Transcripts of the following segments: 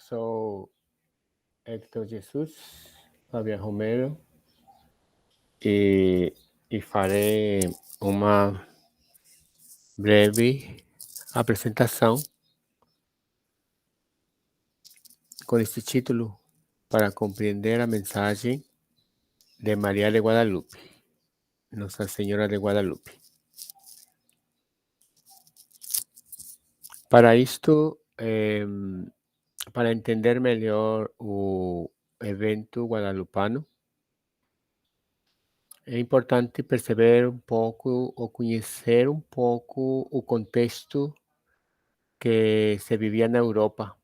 Sou Hector Jesus, Fabián Romero, e farei uma breve apresentação com este título para compreender a mensagem de Maria de Guadalupe, Nossa Senhora de Guadalupe. Para isto, para entender melhor o evento guadalupano, é importante perceber um pouco ou conhecer um pouco o contexto que se vivia na Europa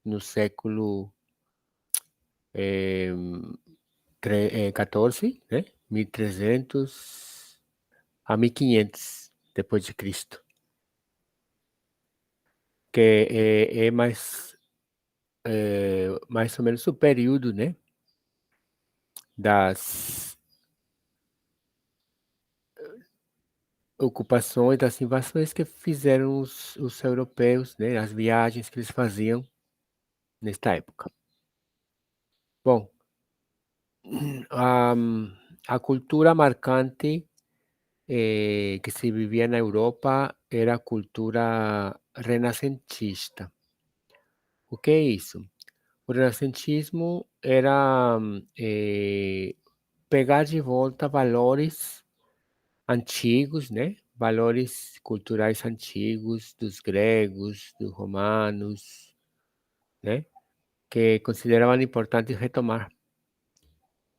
no século 14, né? 1300 a 1500 depois de Cristo, que é mais ou menos o período, né? Das ocupações, das invasões que fizeram os europeus, né? As viagens que eles faziam nesta época. Bom, a cultura marcante que se vivia na Europa era a cultura renascentista. O que é isso? O renascentismo era pegar de volta valores antigos, né? Valores culturais antigos dos gregos, dos romanos, né? Que consideravam importante retomar.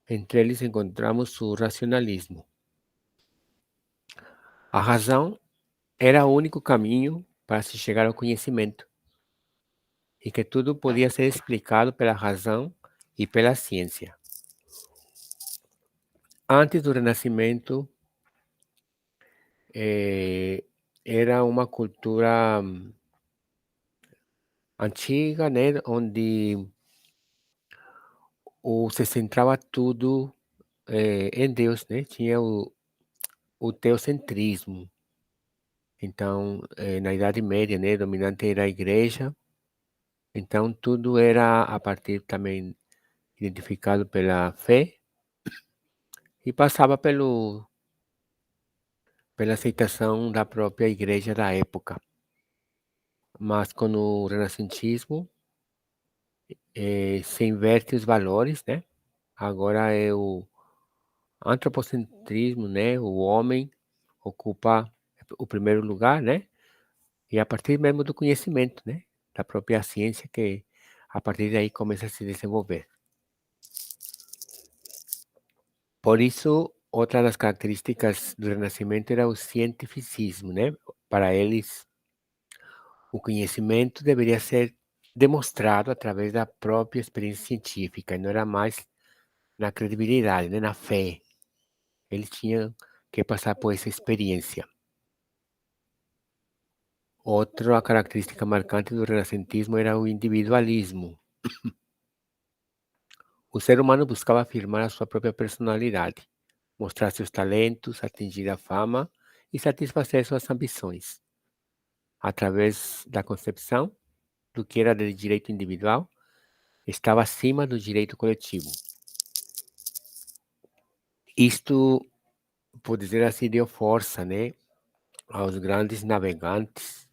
Entre eles encontramos o racionalismo. A razão era o único caminho para se chegar ao conhecimento, e que tudo podia ser explicado pela razão e pela ciência. Antes do Renascimento, era uma cultura antiga, né, onde se centrava tudo em Deus, né? Tinha o teocentrismo. Então, na Idade Média, né, dominante era a igreja. Então, tudo era a partir também identificado pela fé e passava pela aceitação da própria igreja da época. Mas com o renascentismo, se inverte os valores, né? Agora é o antropocentrismo, né? O homem ocupa o primeiro lugar, né? E a partir mesmo do conhecimento, né? Da própria ciência que a partir daí começa a se desenvolver. Por isso, outra das características do Renascimento era o cientificismo, né? Para eles, o conhecimento deveria ser demonstrado através da própria experiência científica, e não era mais na credibilidade, né? Na fé. Eles tinham que passar por essa experiência. Outra característica marcante do renascentismo era o individualismo. O ser humano buscava afirmar a sua própria personalidade, mostrar seus talentos, atingir a fama e satisfazer suas ambições. Através da concepção do que era de direito individual, estava acima do direito coletivo. Isto, por dizer assim, deu força, né, aos grandes navegantes,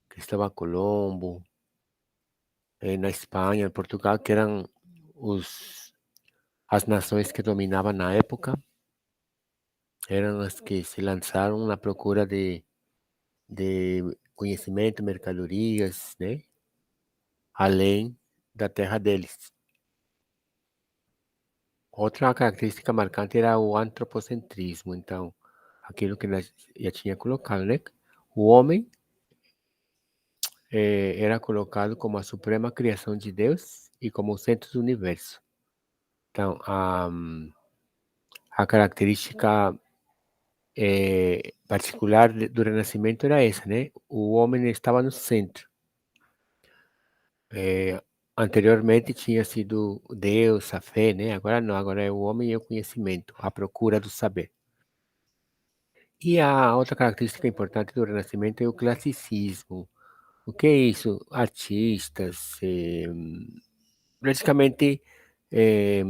Cristóvão Colombo, na Espanha, em Portugal, que eram as nações que dominavam na época, eram as que se lançaram na procura de conhecimento, mercadorias, né, além da terra deles. Outra característica marcante era o antropocentrismo. Então, aquilo que nós já tinha colocado, né? O homem era colocado como a suprema criação de Deus e como o centro do universo. Então, a característica particular do Renascimento era essa, né? O homem estava no centro. Anteriormente tinha sido Deus, a fé, né? Agora não, agora é o homem e o conhecimento, a procura do saber. E a outra característica importante do Renascimento é o classicismo. O que é isso? Artistas, praticamente, eh,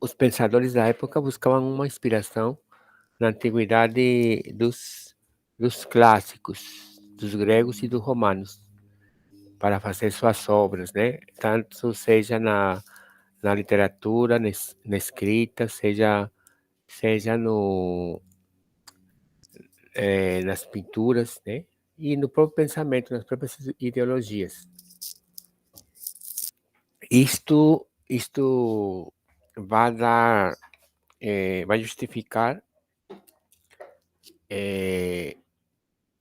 os pensadores da época buscavam uma inspiração na antiguidade dos clássicos, dos gregos e dos romanos, para fazer suas obras, né? Tanto seja na literatura, na escrita, seja nas pinturas, né? E no próprio pensamento, nas próprias ideologias. Isto vai dar, vai justificar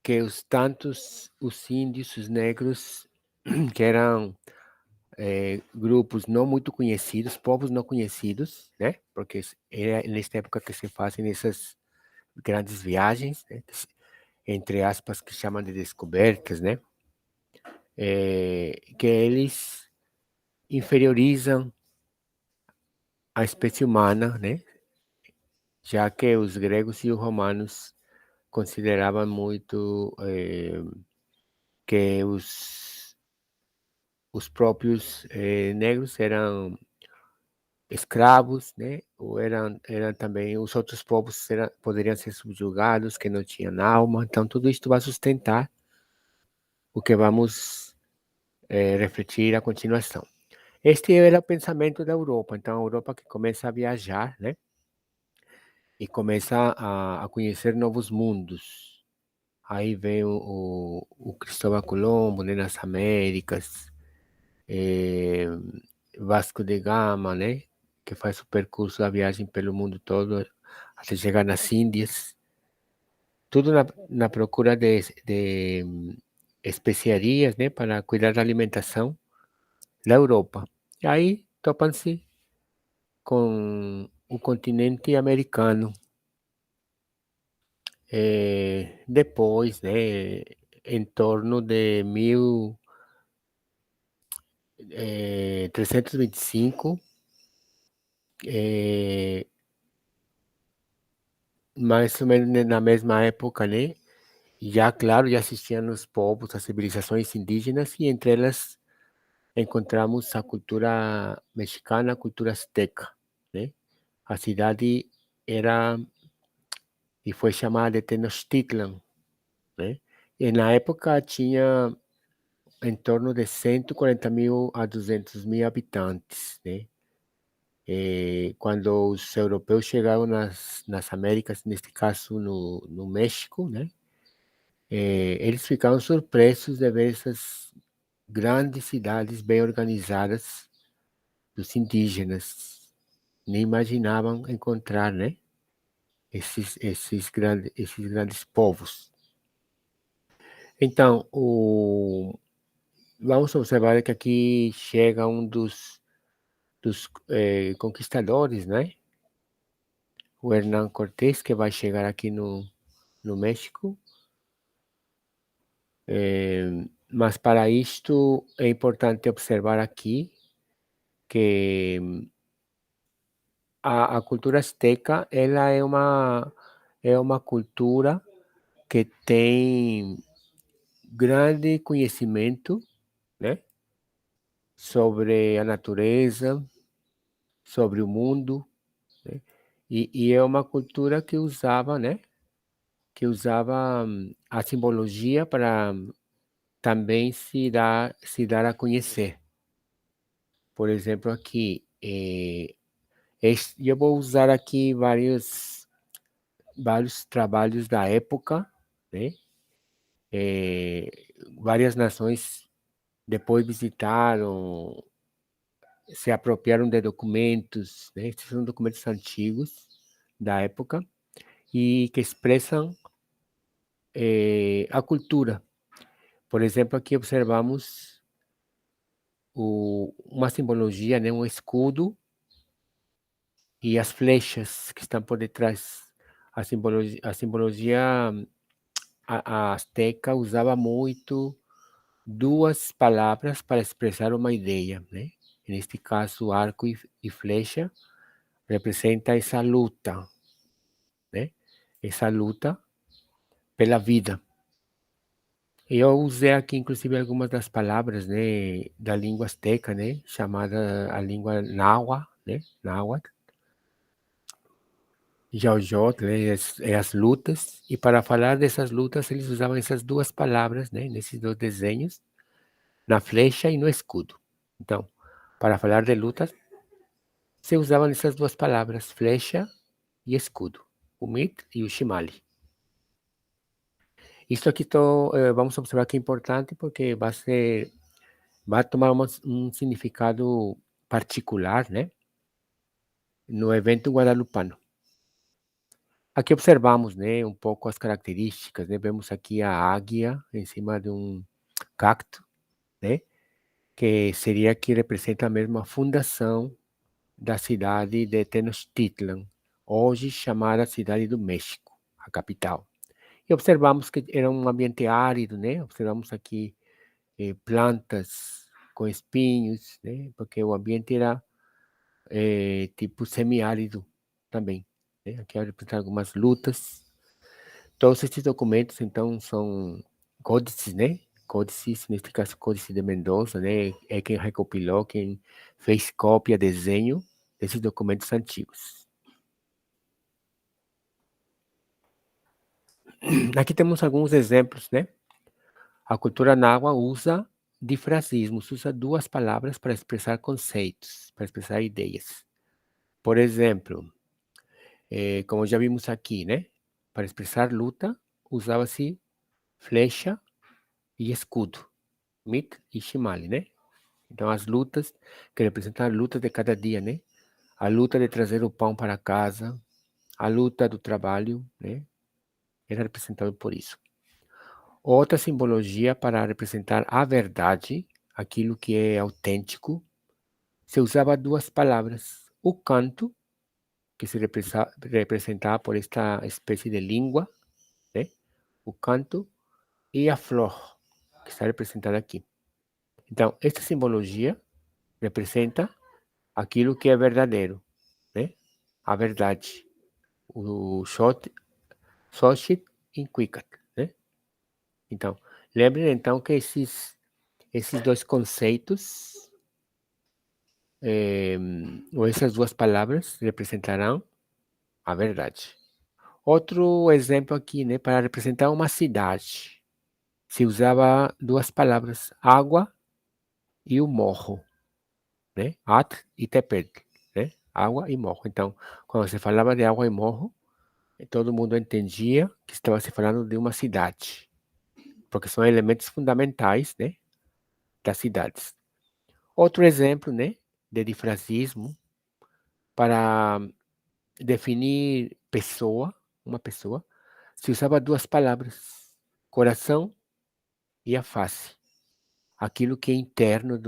que os índios, os negros, que eram grupos não muito conhecidos, povos não conhecidos, né? Porque é nesta época que se fazem essas grandes viagens, né? Entre aspas, que chamam de descobertas, né? Que eles inferiorizam a espécie humana, né? Já que os gregos e os romanos consideravam muito que os próprios negros eram escravos, né? Ou eram também os outros povos poderiam ser subjugados, que não tinham alma. Então, tudo isso vai sustentar o que vamos refletir a continuação. Este era o pensamento da Europa. Então, a Europa que começa a viajar, né? E começa a conhecer novos mundos. Aí vem o Cristóvão Colombo, né, nas Américas, eh, Vasco de Gama, né, que faz o percurso da viagem pelo mundo todo até chegar nas Índias, tudo na procura de especiarias, né, para cuidar da alimentação da Europa. E aí topam-se com o continente americano. Depois, né, em torno de 1325, mais ou menos na mesma época, né? Já, claro, já existiam os povos, as civilizações indígenas, e entre elas encontramos a cultura mexicana, a cultura azteca, né? A cidade era e foi chamada de Tenochtitlan, né? E na época tinha em torno de 140.000 a 200.000 habitantes, né? Quando os europeus chegaram nas Américas, neste caso no México, né? Eles ficaram surpresos de ver essas grandes cidades bem organizadas dos indígenas. Nem imaginavam encontrar, né? Esses grandes povos. Então, vamos observar que aqui chega um dos conquistadores, né? O Hernán Cortés, que vai chegar aqui no México. Mas para isto é importante observar aqui que a cultura azteca ela é uma cultura que tem grande conhecimento, né, sobre a natureza, sobre o mundo, né, e é uma cultura que usava, né, a simbologia para também se dar a conhecer. Por exemplo, aqui, eu vou usar aqui vários trabalhos da época, né? Eh, Várias nações depois visitaram, se apropriaram de documentos, né? Esses são documentos antigos da época e que expressam a cultura. Por exemplo, aqui observamos uma simbologia, né? Um escudo e as flechas que estão por detrás. A simbologia a azteca usava muito duas palavras para expressar uma ideia, né? Neste caso, arco e flecha representa essa luta, né? Essa luta pela vida. Eu usei aqui, inclusive, algumas das palavras, né, da língua azteca, né, chamada a língua náhuatl, né, náhuatl, Jaujot, né, as lutas, e para falar dessas lutas, eles usavam essas duas palavras, né, nesses dois desenhos, na flecha e no escudo. Então, para falar de lutas, se usavam essas duas palavras, flecha e escudo, o mit e o shimali. Isso aqui vamos observar que é importante porque vai tomar um significado particular, né, no evento guadalupano. Aqui observamos, né, um pouco as características, né, vemos aqui a águia em cima de um cacto, né, que seria que representa mesmo a fundação da cidade de Tenochtitlan, hoje chamada Cidade do México, a capital. E observamos que era um ambiente árido, né, observamos aqui plantas com espinhos, né, porque o ambiente era tipo semiárido também, né. Aqui representam algumas lutas. Todos esses documentos, então, são códices, né? Códices, neste caso, Códice de Mendoza, né? É quem recopilou, quem fez cópia, desenho desses documentos antigos. Aqui temos alguns exemplos, né? A cultura náhua usa difrasismos, usa duas palavras para expressar conceitos, para expressar ideias. Por exemplo, como já vimos aqui, né? Para expressar luta, usava-se flecha e escudo, mit e shimali, né? Então, as lutas, que representam a luta de cada dia, né? A luta de trazer o pão para casa, a luta do trabalho, né? Era representado por isso. Outra simbologia para representar a verdade, aquilo que é autêntico, se usava duas palavras. O canto, que se representava por esta espécie de língua, né? O canto, e a flor, que está representada aqui. Então, esta simbologia representa aquilo que é verdadeiro, né? A verdade. O Xochitl Inquicat, né? Então, lembrem então que esses dois conceitos, ou essas duas palavras, representarão a verdade. Outro exemplo aqui, né? Para representar uma cidade, se usava duas palavras, água e o morro, né? At e tepetl, né? Água e morro. Então, quando se falava de água e morro, todo mundo entendia que estava se falando de uma cidade, porque são elementos fundamentais, né, das cidades. Outro exemplo, né, de difrasismo para definir pessoa, uma pessoa, se usava duas palavras, coração e a face. Aquilo que é interno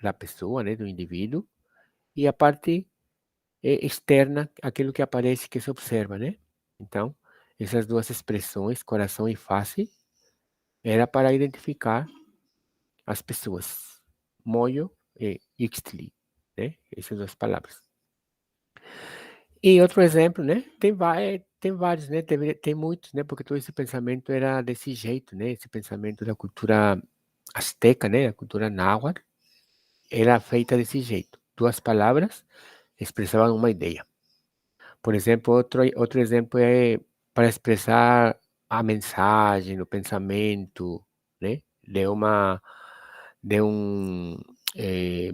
da pessoa, né, do indivíduo, e a parte externa, aquilo que aparece, que se observa, né? Então, essas duas expressões, coração e face, era para identificar as pessoas. Moyo e Ixtli, né? Essas duas palavras. E outro exemplo, né? Tem vários, né? Tem muitos, né? Porque todo esse pensamento era desse jeito, né? Esse pensamento da cultura azteca, né? A cultura náhuatl, era feita desse jeito. Duas palavras expressavam uma ideia. Por exemplo, outro exemplo é para expressar a mensagem, o pensamento, né? De um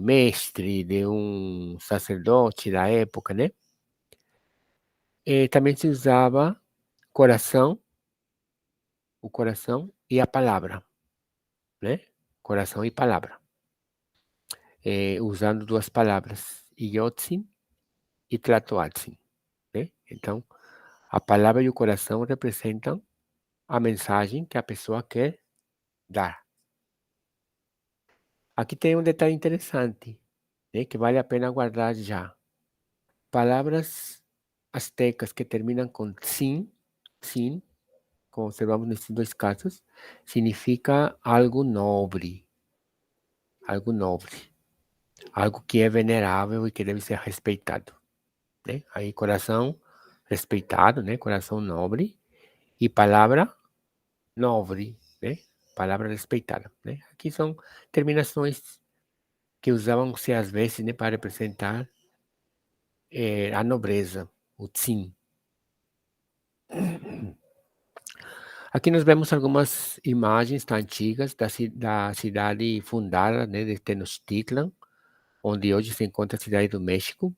mestre, de um sacerdote da época, né? Também se usava coração, o coração e a palavra, né? Coração e palavra, usando duas palavras, Iotzin e Tlatoatzin, né? Então, a palavra e o coração representam a mensagem que a pessoa quer dar. Aqui tem um detalhe interessante, né, que vale a pena guardar já. Palavras astecas que terminam com sin, como observamos nesses dois casos, significa algo nobre, algo que é venerável e que deve ser respeitado, né? Aí coração respeitado, né? Coração nobre e palavra nobre, né? palavra respeitada, né? Aqui são terminações que usavam-se às vezes, né, para representar a nobreza, o tsin. Aqui nós vemos algumas imagens antigas da cidade fundada, né, de Tenochtitlan, onde hoje se encontra a cidade do México,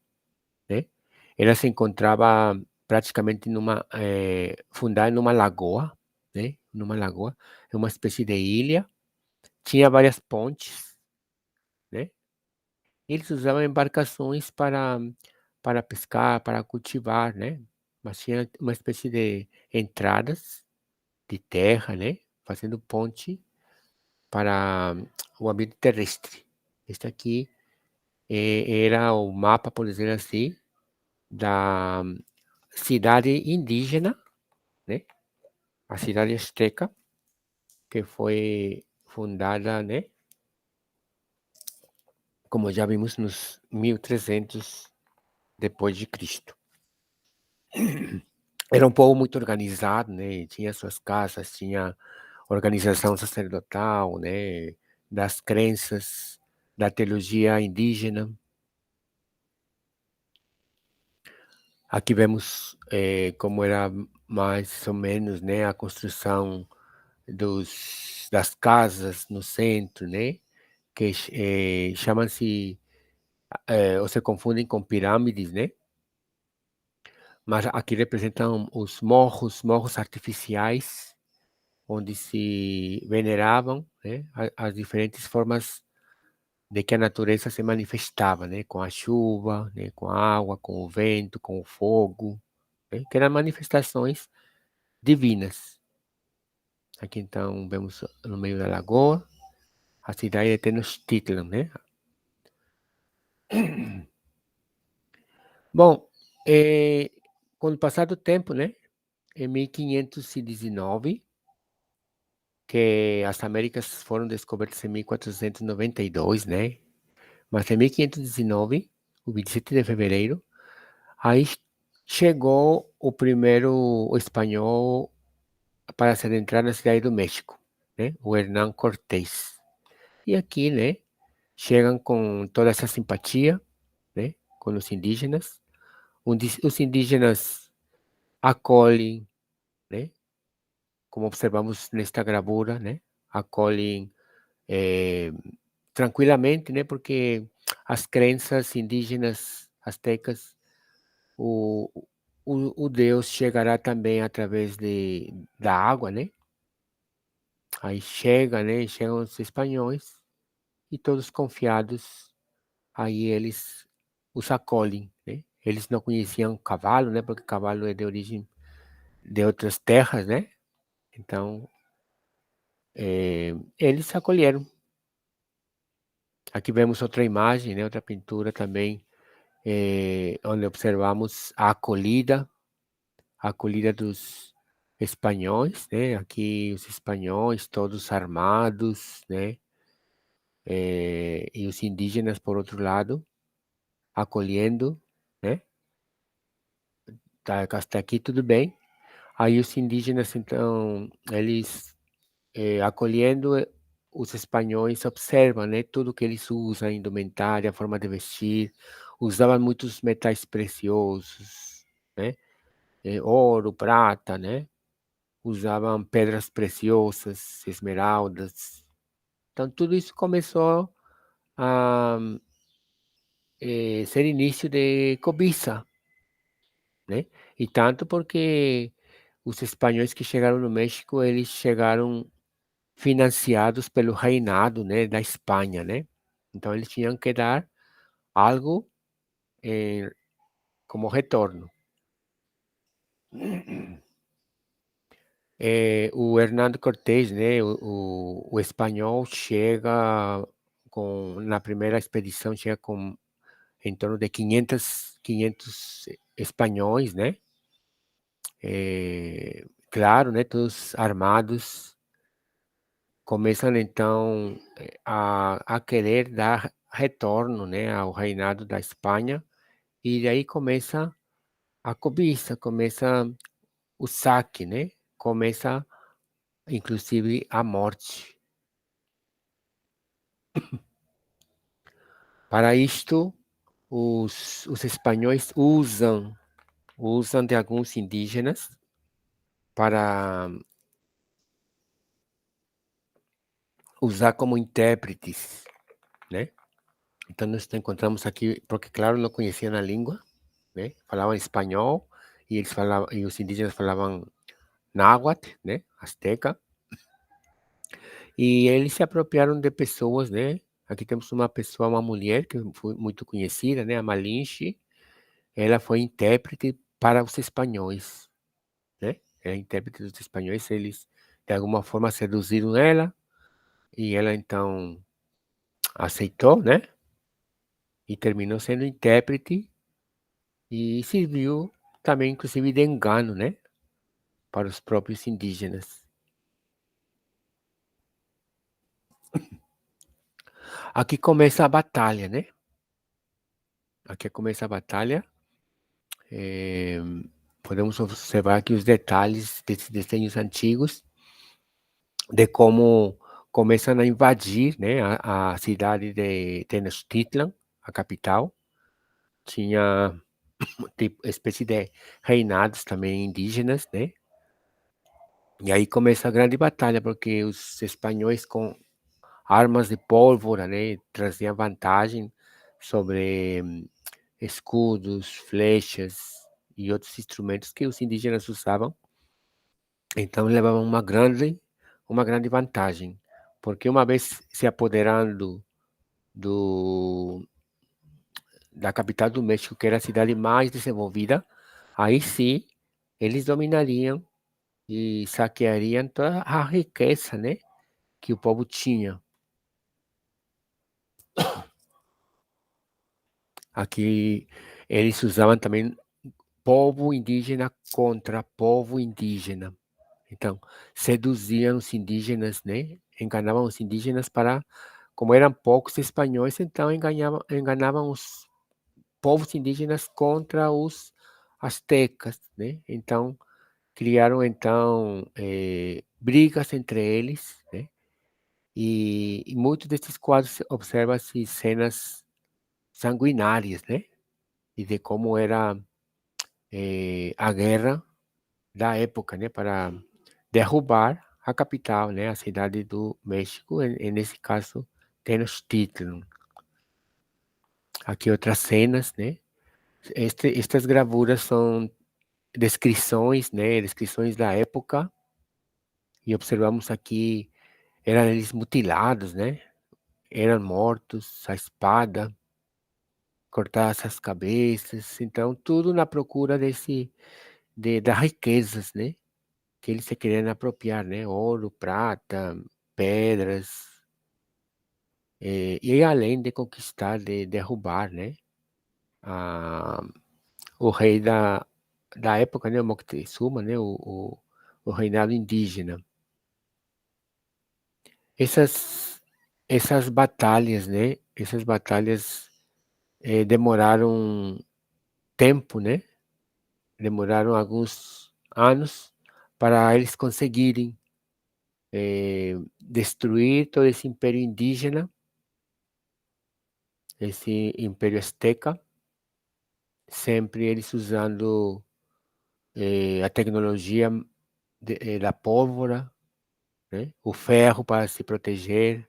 né? Ela se encontrava praticamente fundada numa lagoa, né? Numa lagoa, é uma espécie de ilha. Tinha várias pontes, né? Eles usavam embarcações para pescar, para cultivar, né? Mas tinha uma espécie de entradas de terra, né? Fazendo ponte para o ambiente terrestre. Este aqui era o mapa, por dizer assim, da cidade indígena, né? A cidade azteca, que foi fundada, né? Como já vimos nos 1300 depois de Cristo. Era um povo muito organizado, né? Tinha suas casas, tinha organização sacerdotal, né? Das crenças, da teologia indígena. Aqui vemos como era mais ou menos, né, a construção das casas no centro, né, que chamam-se, ou se confundem com pirâmides, né, mas aqui representam os morros artificiais, onde se veneravam, né, as diferentes formas de que a natureza se manifestava, né, com a chuva, né, com a água, com o vento, com o fogo, né, que eram manifestações divinas. Aqui então vemos no meio da lagoa a cidade de Tenochtitlan, né? Bom, com o passar do tempo, né? Em 1519, que as Américas foram descobertas em 1492, né? Mas em 1519, o 27 de fevereiro, aí chegou o primeiro espanhol para se adentrar na cidade do México, né? O Hernán Cortés. E aqui, né? Chegam com toda essa simpatia, né? Com os indígenas. Os indígenas acolhem, né? Como observamos nesta gravura, né? Acolhem tranquilamente, né? Porque as crenças indígenas astecas, o, o Deus chegará também através da água, né? Aí chega, né? Chegam os espanhóis e todos confiados, aí eles os acolhem, né? Eles não conheciam cavalo, né? Porque cavalo é de origem de outras terras, né? Então, eles acolheram. Aqui vemos outra imagem, né? Outra pintura também, onde observamos a acolhida dos espanhóis, né? Aqui os espanhóis todos armados, né? E os indígenas, por outro lado, acolhendo, né? Tá, até aqui tudo bem. Aí os indígenas, então, eles acolhendo os espanhóis, observam, né, tudo que eles usam, indumentária, forma de vestir, usavam muitos metais preciosos, né, ouro, prata, né, usavam pedras preciosas, esmeraldas. Então, tudo isso começou a ser início de cobiça, né, e tanto porque os espanhóis que chegaram no México, eles chegaram financiados pelo reinado, né, da Espanha, né? Então eles tinham que dar algo como retorno. O Hernando Cortés, né, o espanhol chega na primeira expedição, chega com em torno de 500 espanhóis, né? Claro, né, todos armados, começam então a querer dar retorno, né, ao reinado da Espanha, e daí começa a cobiça, começa o saque, né? Começa inclusive a morte, Para isto, os espanhóis usam de alguns indígenas para usar como intérpretes, né? Então nós encontramos aqui, porque claro, não conheciam a língua, né? Falavam espanhol e eles falavam, e os indígenas falavam náhuatl, né? Azteca, e eles se apropriaram de pessoas, né? Aqui temos uma pessoa, uma mulher que foi muito conhecida, né? A Malinche, ela foi intérprete para os espanhóis, né? Era intérprete dos espanhóis, eles de alguma forma seduziram ela e ela então aceitou, né? E terminou sendo intérprete e serviu também, inclusive, de engano, né? Para os próprios indígenas. Aqui começa a batalha, né? Aqui começa a batalha. eh, Podemos observar aqui os detalhes desses desenhos antigos de como começam a invadir, né, a cidade de Tenochtitlan, a capital. Tinha tipo, espécie de reinados também indígenas, né? E aí começa a grande batalha, porque os espanhóis com armas de pólvora, né, traziam vantagem sobre escudos, flechas e outros instrumentos que os indígenas usavam. Então levavam uma grande vantagem, porque uma vez se apoderando do, da capital do México, que era a cidade mais desenvolvida, aí sim eles dominariam e saqueariam toda a riqueza, né, que o povo tinha. Aqui eles usavam também povo indígena contra povo indígena. Então, seduziam os indígenas, né? Enganavam os indígenas para, como eram poucos espanhóis, então enganavam os povos indígenas contra os astecas, né? Então, criaram então brigas entre eles, né? E muitos desses quadros observa-se cenas sanguinárias, né? E de como era a guerra da época, né? Para derrubar a capital, né? A cidade do México, nesse caso, Tenochtitlan. Aqui outras cenas, né? Estas gravuras são descrições, né? Descrições da época. E observamos aqui, eram eles mutilados, né? Eram mortos, a espada, cortadas as cabeças. Então, tudo na procura das riquezas, né? Que eles se queriam apropriar, né? Ouro, prata, pedras, e além de conquistar, de derrubar, né? A, o rei da época, né? O Moctezuma, né? O reinado indígena. Essas, essas batalhas, né? Essas batalhas demoraram tempo, né? Demoraram alguns anos para eles conseguirem destruir todo esse império indígena, esse império azteca, sempre eles usando a tecnologia da pólvora, né? O ferro para se proteger.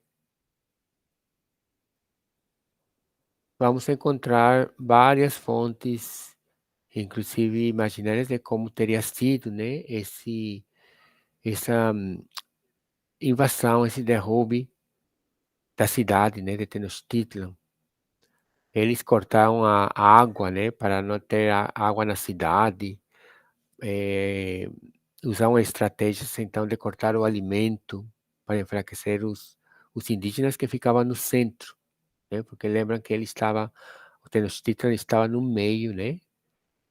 Vamos encontrar várias fontes, inclusive imaginárias, de como teria sido, né? Essa invasão, esse derrube da cidade, né? De Tenochtitlan. Eles cortaram a água, né? Para não ter água na cidade. eh, Usavam estratégias, então, de cortar o alimento para enfraquecer os indígenas que ficavam no centro, né? Porque lembram que o Tenochtitlan estava no meio, né?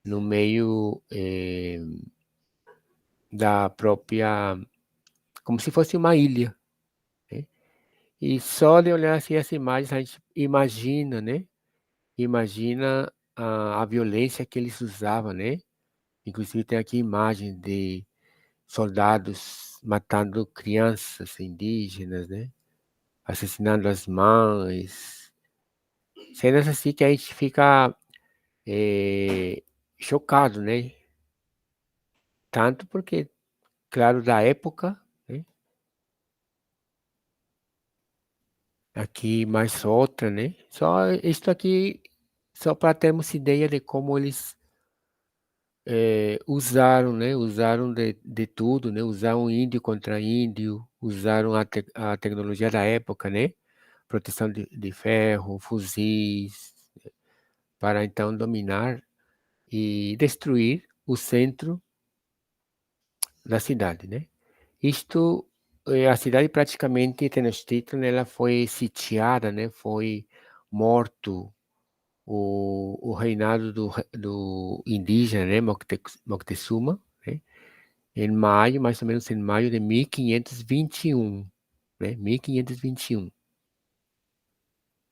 No meio da própria, como se fosse uma ilha, né? E só de olhar assim as imagens, a gente imagina, né? Imagina a violência que eles usavam, né? Inclusive tem aqui imagens de soldados matando crianças indígenas, né? assassinando as mães, cenas assim que a gente fica chocado, né? Tanto porque, claro, da época, né? Aqui mais outra, né? Só isto aqui, só para termos ideia de como eles usaram, né? Usaram de tudo, né? Usaram índio contra índio, usaram a tecnologia da época, né? Proteção de ferro, fuzis, para então dominar e destruir o centro da cidade, né? Isto, a cidade praticamente Tenochtitlan, ela foi sitiada, né? Foi morto o reinado do indígena, né? Moctezuma, né? Em maio, mais ou menos em maio de 1521, né? 1521.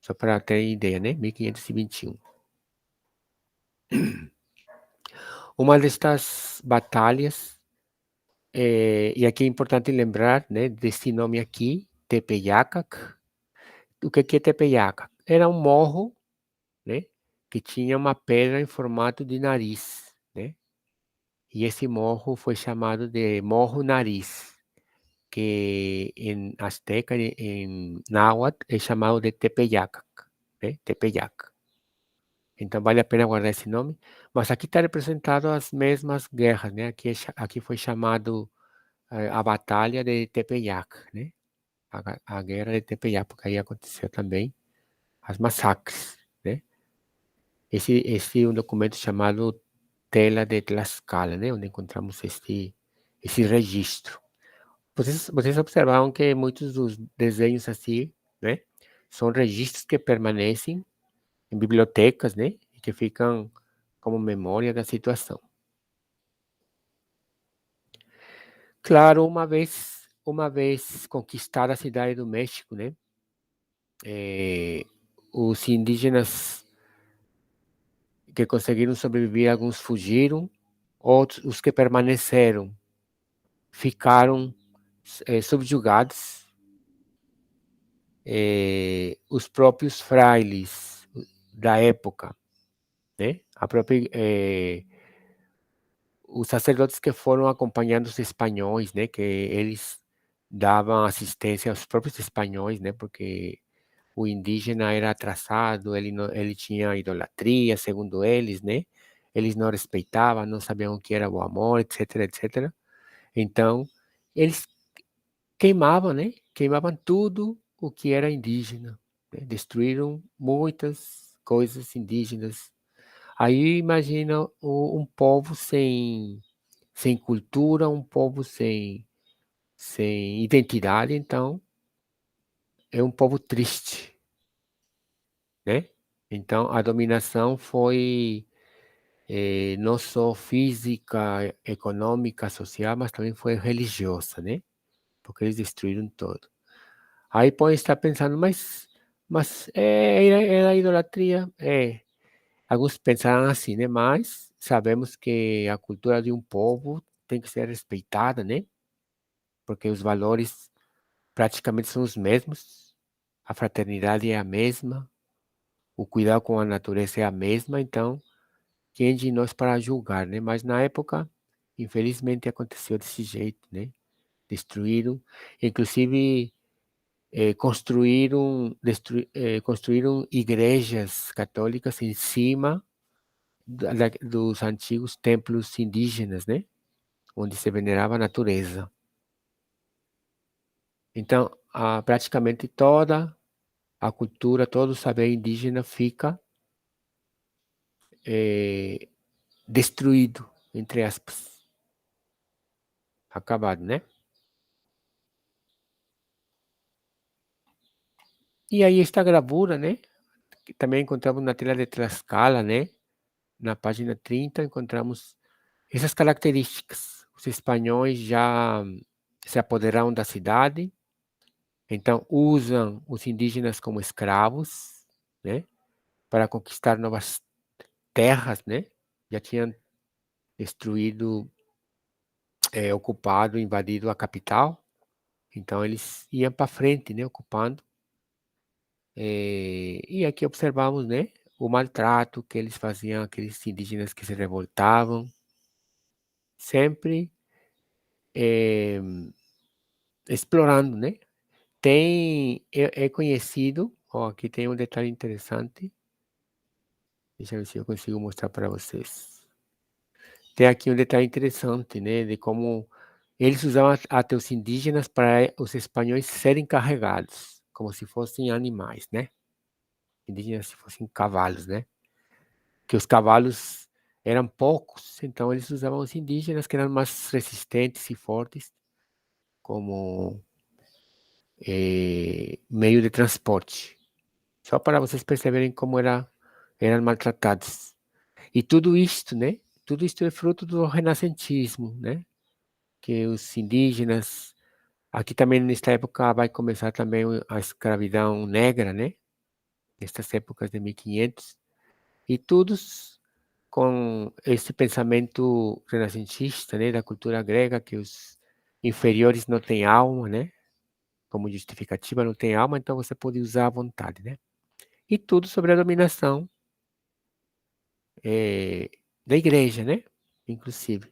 Só para ter ideia, né? 1521. Uma destas batalhas, e aqui é importante lembrar, né, desse nome aqui, Tepeyacac. O que é Tepeyacac? Era um morro, né, que tinha uma pedra em formato de nariz, né? E esse morro foi chamado de Morro Nariz, que em azteca, em náhuatl, é chamado de Tepeyacac, né? Tepeyac. Então vale a pena guardar esse nome. Mas aqui está representado as mesmas guerras, né? Aqui foi chamado a Batalha de Tepeyac, né? A Guerra de Tepeyac, porque aí aconteceu também as massacres, né? Esse é um documento chamado Tela de Tlaxcala, né? Onde encontramos esse registro. Vocês observaram que muitos dos desenhos assim, né? São registros que permanecem em bibliotecas, né? E que ficam como memória da situação. Claro, uma vez conquistada a cidade do México, né? Os indígenas que conseguiram sobreviver, alguns fugiram, outros, os que permaneceram, ficaram subjugados. Os próprios frailes da época, né? Os sacerdotes que foram acompanhando os espanhóis, né? Que eles davam assistência aos próprios espanhóis, né? Porque o indígena era atrasado, ele tinha idolatria, segundo eles, né? Eles não respeitavam, não sabiam o que era o amor, etc, etc. Então, eles queimavam, né? Queimavam tudo o que era indígena, né? Destruíram muitas coisas indígenas. Aí imagina um povo sem cultura, um povo sem identidade, então é um povo triste, né? Então a dominação foi não só física, econômica, social, mas também foi religiosa, né? Porque eles destruíram todo. Aí pode estar pensando, mas era idolatria? É. Alguns pensaram assim, né? Mas sabemos que a cultura de um povo tem que ser respeitada, né? Porque os valores praticamente são os mesmos, a fraternidade é a mesma, o cuidado com a natureza é a mesma, então, quem de nós para julgar, né? Mas na época, infelizmente, aconteceu desse jeito, né? Destruíram, inclusive construíram igrejas católicas em cima dos antigos templos indígenas, né? Onde se venerava a natureza. Então, praticamente toda a cultura, todo o saber indígena fica eh, destruído, entre aspas, acabado, né? E aí esta gravura, né? Que também encontramos na tela de Tlaxcala, né? Na página 30 encontramos essas características. Os espanhóis já se apoderaram da cidade, então usam os indígenas como escravos, né? Para conquistar novas terras, né? Já tinham destruído, ocupado, invadido a capital, então eles iam para frente, né? Ocupando. E aqui observamos, né, o maltrato que eles faziam àqueles indígenas que se revoltavam, sempre eh, explorando, né? É conhecido, ó, aqui tem um detalhe interessante, deixa eu ver se eu consigo mostrar para vocês. Tem aqui um detalhe interessante, né, de como eles usavam até os indígenas para os espanhóis serem carregados, como se fossem animais, né? Indígenas se fossem cavalos, né? Que os cavalos eram poucos, então eles usavam os indígenas que eram mais resistentes e fortes como meio de transporte. Só para vocês perceberem como eram maltratados. E tudo isto, né? Tudo isto é fruto do renascentismo, né? Que os indígenas, aqui também nesta época vai começar também a escravidão negra, né? Nestas épocas de 1500, e todos com esse pensamento renascentista, né? Da cultura grega, que os inferiores não têm alma, né? Como justificativa não tem alma, então você pode usar à vontade, né? E tudo sobre a dominação eh, da igreja, né? Inclusive.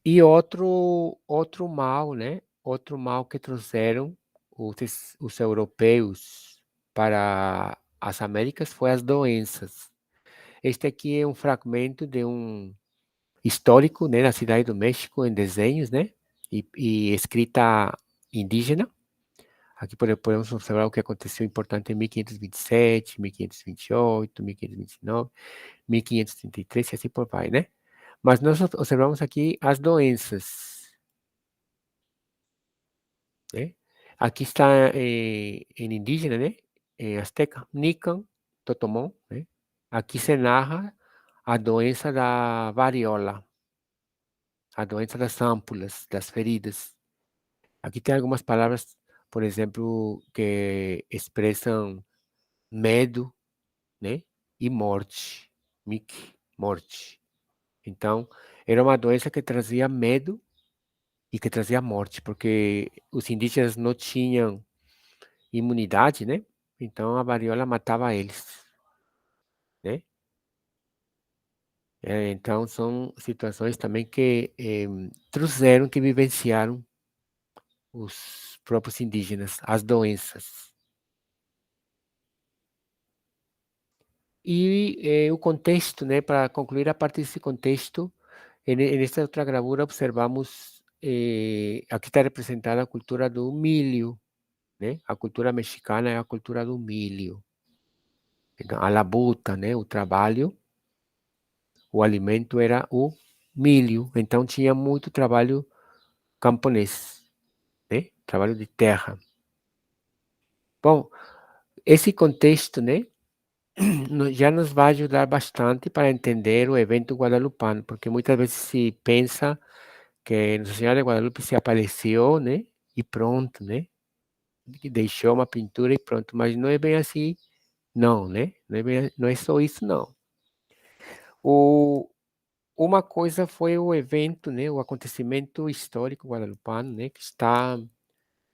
E outro mal, né? Outro mal que trouxeram os europeus para as Américas foi as doenças. Este aqui é um fragmento de um histórico, né, na cidade do México, em desenhos, né? E escrita indígena. Aqui podemos observar o que aconteceu importante em 1527, 1528, 1529, 1533 e assim por vai, né? Mas nós observamos aqui as doenças, né? Aqui está em indígena, né? Em azteca, Nican, Totomón, né? Aqui se narra a doença da varíola, a doença das ampulas, das feridas. Aqui tem algumas palavras, por exemplo, que expressam medo, né? E morte, morte. Então, era uma doença que trazia medo e que trazia morte, porque os indígenas não tinham imunidade, né? Então a varíola matava eles, né? Então são situações também que trouxeram, que vivenciaram os próprios indígenas, as doenças. E o contexto, né? Para concluir a partir desse contexto, nesta outra gravura observamos, aqui está representada a cultura do milho, né? A cultura mexicana é a cultura do milho. Então, a labuta, né? O trabalho, o alimento era o milho. Então, tinha muito trabalho camponês, né? Trabalho de terra. Bom, esse contexto, né? Já nos vai ajudar bastante para entender o evento guadalupano, porque muitas vezes se pensa que Nossa Senhora de Guadalupe se apareceu, né? E pronto, né? E deixou uma pintura e pronto, mas não é bem assim, não, né? Não é só isso, não. O, uma coisa foi o evento, né? O acontecimento histórico guadalupano, né? Que está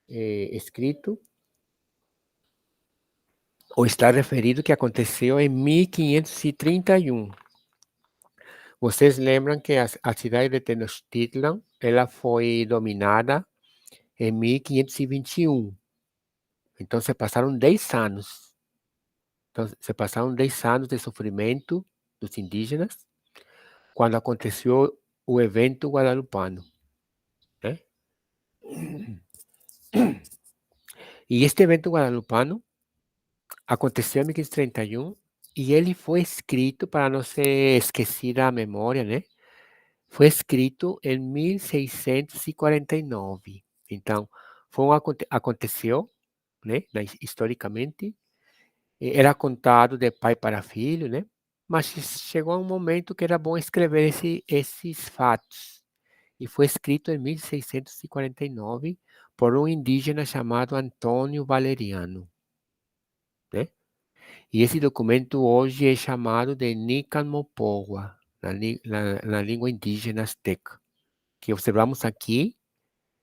escrito ou está referido que aconteceu em 1531. Vocês lembram que a cidade de Tenochtitlan, ela foi dominada em 1521. Então se passaram 10 anos. Então se passaram 10 anos de sofrimento dos indígenas quando aconteceu o evento guadalupano, né? E este evento guadalupano aconteceu em 1531 e ele foi escrito, para não ser esquecida a memória, né? Foi escrito em 1649. Então, aconteceu, né? Historicamente, era contado de pai para filho, né? Mas chegou um momento que era bom escrever esses fatos. E foi escrito em 1649 por um indígena chamado Antônio Valeriano, né? E esse documento hoje é chamado de Nican Mopowa, na língua indígena azteca, que observamos aqui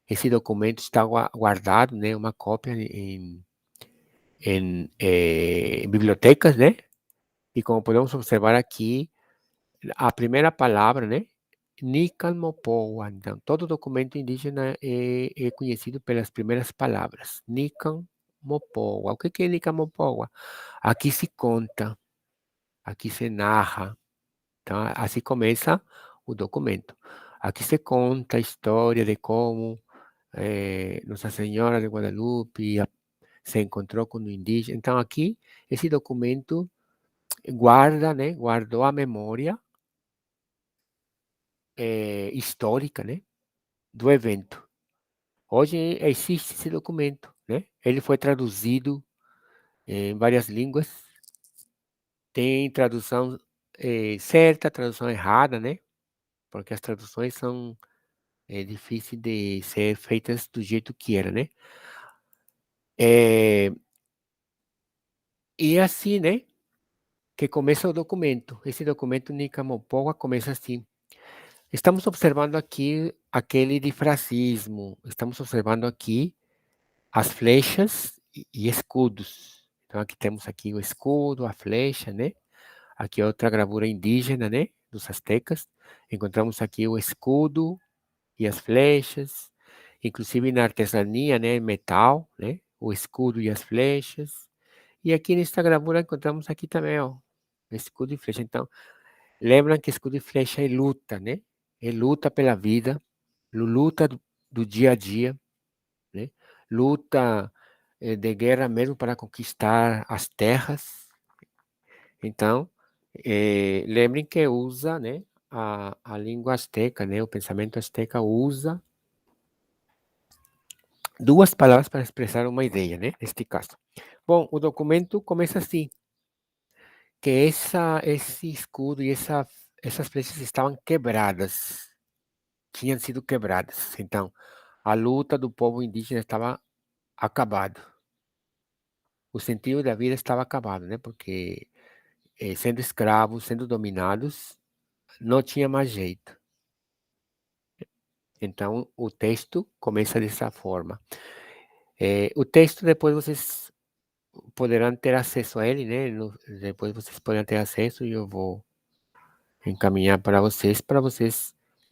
Esse documento está guardado, né, uma cópia em bibliotecas, né? E como podemos observar aqui, a primeira palavra, né? Nican Mopoa. Então, todo documento indígena é conhecido pelas primeiras palavras. Nican Mopoa. O que é Nican Mopoa? Aqui se conta, aqui se narra. Então, assim começa o documento. Aqui se conta a história de como Nossa Senhora de Guadalupe se encontrou com o indígena. Então, aqui, esse documento guarda, né? Guardou a memória histórica, né? Do evento. Hoje existe esse documento, né? Ele foi traduzido em várias línguas. Tem tradução certa, tradução errada, né? Porque as traduções são difíceis de ser feitas do jeito que era, né? É, e assim, né? Que começa o documento. Esse documento Nicamopoa começa assim. Estamos observando aqui aquele difracismo. Estamos observando aqui as flechas e escudos. Então aqui temos aqui o escudo, a flecha, né? Aqui outra gravura indígena, né? Dos astecas. Encontramos aqui o escudo e as flechas, inclusive na artesania, né? Metal, né? O escudo e as flechas. E aqui nesta gravura encontramos aqui também, ó, escudo e flecha. Então, lembram que escudo e flecha é luta, né? É luta pela vida, luta do dia a dia, né? Luta de guerra mesmo para conquistar as terras. Então, lembrem que usa, né, a língua asteca, né, o pensamento asteca usa duas palavras para expressar uma ideia, né, neste caso. Bom, o documento começa assim, que esse escudo e essas flechas estavam quebradas, tinham sido quebradas. Então, a luta do povo indígena estava acabado. O sentido da vida estava acabado, né? Porque sendo escravos, sendo dominados, não tinha mais jeito. Então, o texto começa dessa forma. O texto, depois vocês poderão ter acesso a ele, né? Depois vocês poderão ter acesso e eu vou encaminhar para vocês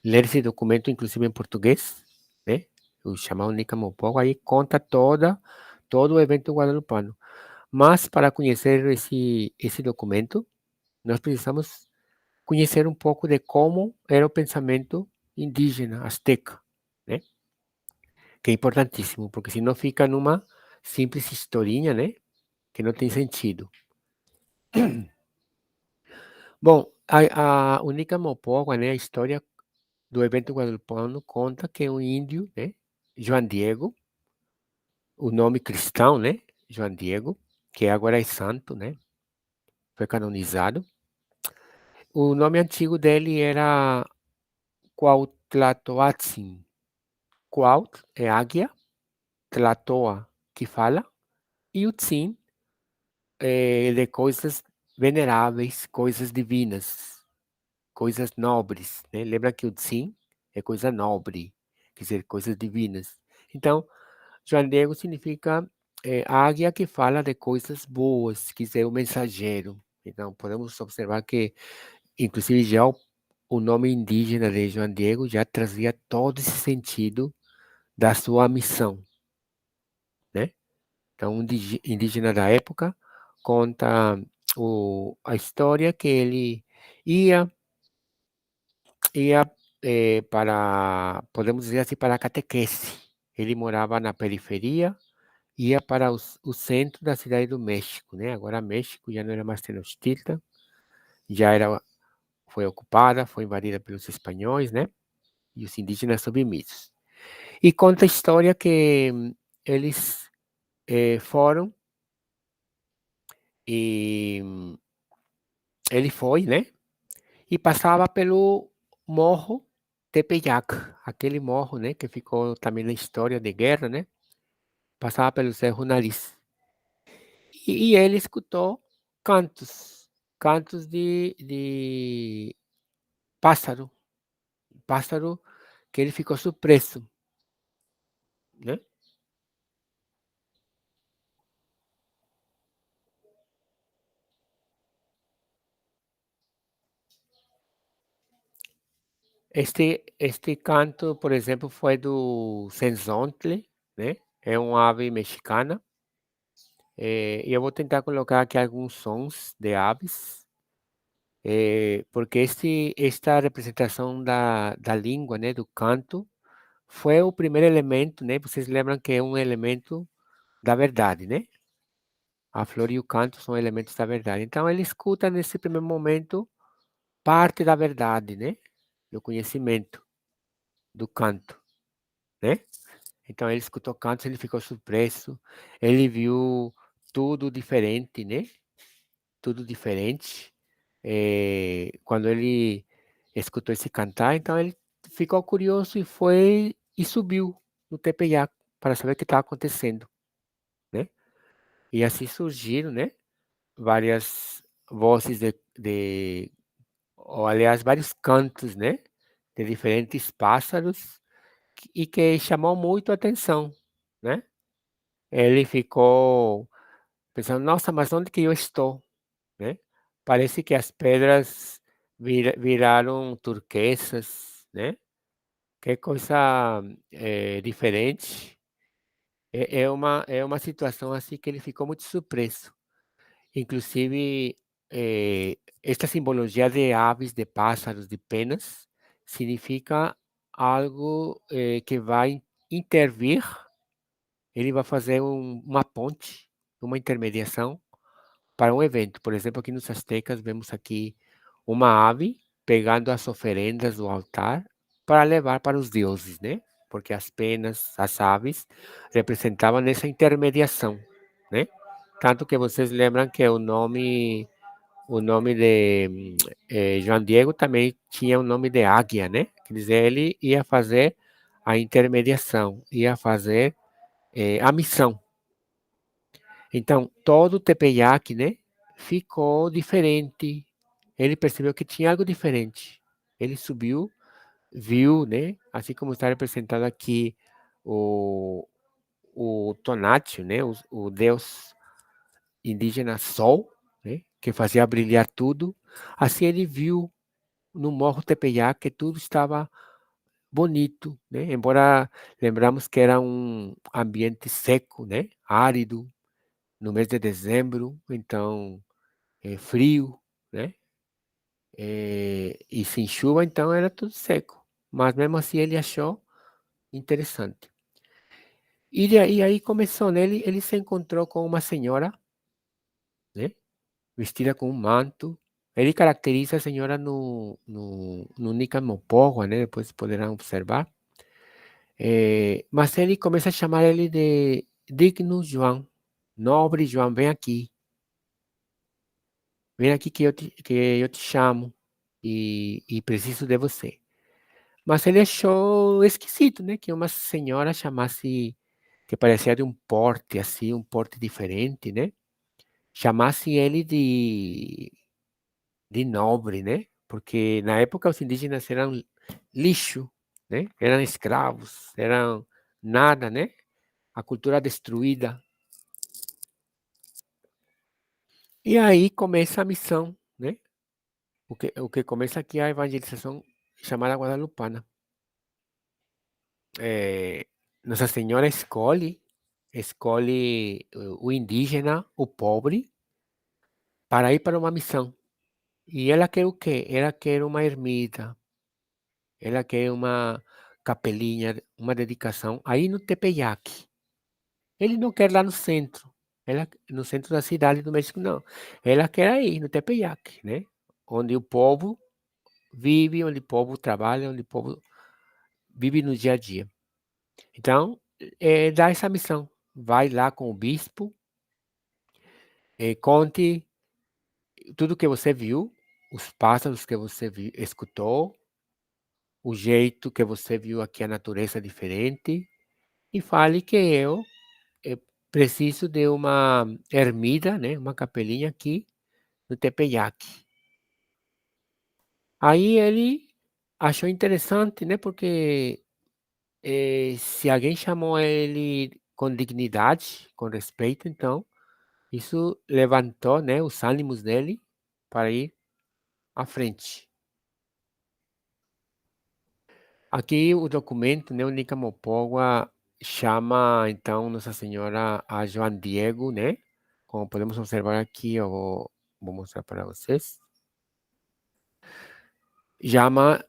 ler esse documento, inclusive em português, né? O chamado Nicamopogo, aí conta todo o evento guadalupano. Mas para conhecer esse documento, nós precisamos conhecer um pouco de como era o pensamento indígena, azteca, né? Que é importantíssimo, porque senão fica numa simples historinha, né? Que não tem sentido. Bom, a única Mopoga, né? A história do evento guadalupano conta que um índio, né? João Diego, o nome cristão, né? João Diego, que agora é santo, né? Foi canonizado. O nome antigo dele era Cuauhtlatoatzin. Cuaut é águia, Tlatoa, que fala, e o Tzin de coisas veneráveis, coisas divinas, coisas nobres, né? Lembra que o Tzin é coisa nobre, quer dizer, coisas divinas. Então, João Diego significa águia que fala de coisas boas, quer dizer, o mensageiro. Então, podemos observar que, inclusive, já o nome indígena de João Diego já trazia todo esse sentido da sua missão, né? Então, um indígena da época conta a história que ele ia, ia podemos dizer assim, para a catequese. Ele morava na periferia, ia para o centro da cidade do México, né? Agora México já não era mais Tenochtitlan, já foi ocupada, foi invadida pelos espanhóis, né? E os indígenas submissos. E conta a história que eles foram e ele foi, né? E passava pelo Morro Tepeyac, aquele morro, né, que ficou também na história de guerra, né? Passava pelo Cerro Nariz. E ele escutou cantos, cantos de pássaro, pássaro que ele ficou surpreso. né. Este canto, por exemplo, foi do Senzontle, né, é uma ave mexicana, e eu vou tentar colocar aqui alguns sons de aves, porque esta representação da língua, né, do canto, foi o primeiro elemento, né, vocês lembram que é um elemento da verdade, né, a flor e o canto são elementos da verdade. Então ele escuta nesse primeiro momento parte da verdade, né, do conhecimento, do canto, né. Então ele escutou cantos, ele ficou surpreso, ele viu tudo diferente, né, tudo diferente. Quando ele escutou esse cantar, então ele ficou curioso e foi e subiu no Tepeyac para saber o que estava acontecendo, né. E assim surgiram, né, várias vozes ou aliás, vários cantos, né, de diferentes pássaros e que chamou muito a atenção, né. Ele ficou pensando: "Nossa, mas onde que eu estou?", né. Parece que as pedras viraram turquesas, né. Que coisa, diferente. É uma situação, assim, que ele ficou muito surpreso. Inclusive, esta simbologia de aves, de pássaros, de penas, significa algo, que vai intervir, ele vai fazer uma ponte, uma intermediação para um evento. Por exemplo, aqui nos astecas vemos aqui uma ave pegando as oferendas do altar para levar para os deuses, né? Porque as penas, as aves, representavam essa intermediação, né? Tanto que vocês lembram que o nome de João Diego também tinha o nome de águia, né? Quer dizer, ele ia fazer a intermediação, ia fazer a missão. Então, todo o tepeyac, né, ficou diferente. Ele percebeu que tinha algo diferente. Ele subiu, viu, né, assim como está representado aqui o, o Tonatiuh, né, o deus indígena Sol, né, que fazia brilhar tudo. Assim ele viu no Morro Tepeyac que tudo estava bonito, né, embora lembramos que era um ambiente seco, né, árido, no mês de dezembro, então frio, né? E sem chuva, então era tudo seco. Mas mesmo assim ele achou interessante. E aí começou, né? Ele se encontrou com uma senhora, né? Vestida com um manto. Ele caracteriza a senhora no Nicamopoga, né? Depois poderão observar. Mas ele começa a chamar ele de Digno João, nobre João, vem aqui que eu te chamo e preciso de você. Mas ele achou esquisito, né, que uma senhora chamasse, que parecia de um porte, assim, um porte diferente, né, chamasse ele de nobre, né, porque na época os indígenas eram lixo, né, eram escravos, eram nada, né, a cultura destruída. E aí começa a missão, né, o que começa aqui é a evangelização chamada guadalupana. Eh, Nossa Senhora escolhe o indígena, o pobre, para ir para uma missão. E ela quer o quê? Ela quer uma ermida, ela quer uma capelinha, uma dedicação aí no Tepeyac. Ele não quer lá no centro, ela no centro da cidade do México, não. Ela quer aí no Tepeyac, né, onde o povo vive, onde o povo trabalha, onde o povo vive no dia a dia. Então, dá essa missão. Vai lá com o bispo, conte tudo que você viu, os pássaros que você escutou, o jeito que você viu aqui a natureza diferente, e fale que eu eh, preciso de uma ermida, né, uma capelinha aqui no Tepeyac. Aí ele achou interessante, né, porque Se alguém chamou ele com dignidade, com respeito, então isso levantou, né, os ânimos dele para ir à frente. Aqui o documento, né, o Nicamopoa chama então Nossa Senhora a João Diego, né? Como podemos observar aqui, eu vou mostrar para vocês. Chama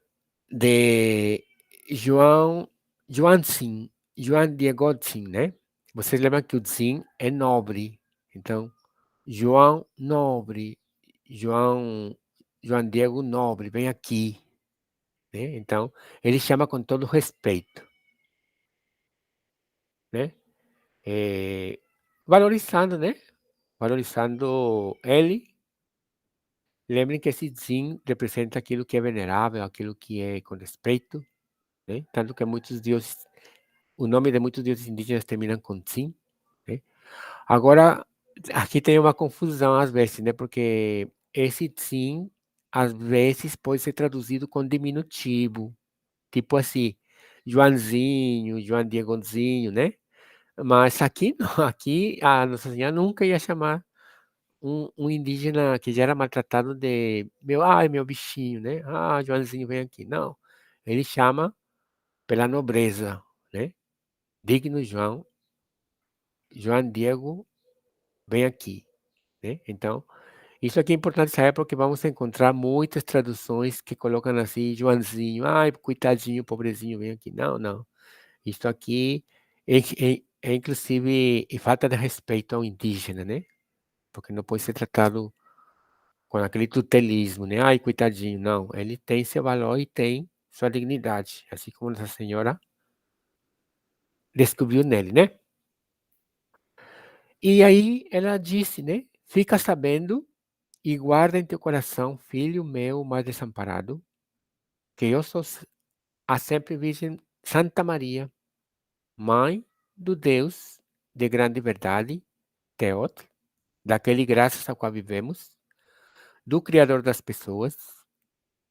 de João, Joãozinho, João Diegozinho, né? Vocês lembram que o Zin é nobre, então João Nobre, João, João Diego Nobre, vem aqui, né? Então ele chama com todo respeito, né? Eh, valorizando, né? Valorizando ele. Lembrem que esse Zin representa aquilo que é venerável, aquilo que é com respeito, né? Tanto que muitos deuses, o nome de muitos deuses indígenas terminam com Zin, né? Agora, aqui tem uma confusão às vezes, né? Porque esse Zin, às vezes, pode ser traduzido com diminutivo, tipo assim, Joãozinho, João Diegozinho, né? Mas aqui não, aqui a Nossa Senhora nunca ia chamar um indígena que já era maltratado de ai, meu bichinho, né? Ah, Joãozinho, vem aqui. Não, ele chama pela nobreza, né? Digno João, João Diego, vem aqui, né? Então, isso aqui é importante saber porque vamos encontrar muitas traduções que colocam assim, Joãozinho, ai, coitadinho, pobrezinho, vem aqui. Não, não. Isso aqui é inclusive falta de respeito ao indígena, né? Porque não pode ser tratado com aquele tutelismo, né? Ai, coitadinho. Não, ele tem seu valor e tem sua dignidade, assim como Nossa Senhora descobriu nele, né? E aí ela disse, né? Fica sabendo e guarda em teu coração, filho meu mais desamparado, que eu sou a sempre Virgem Santa Maria, Mãe do Deus de grande verdade, Teot, daquele graças ao qual vivemos, do Criador das pessoas,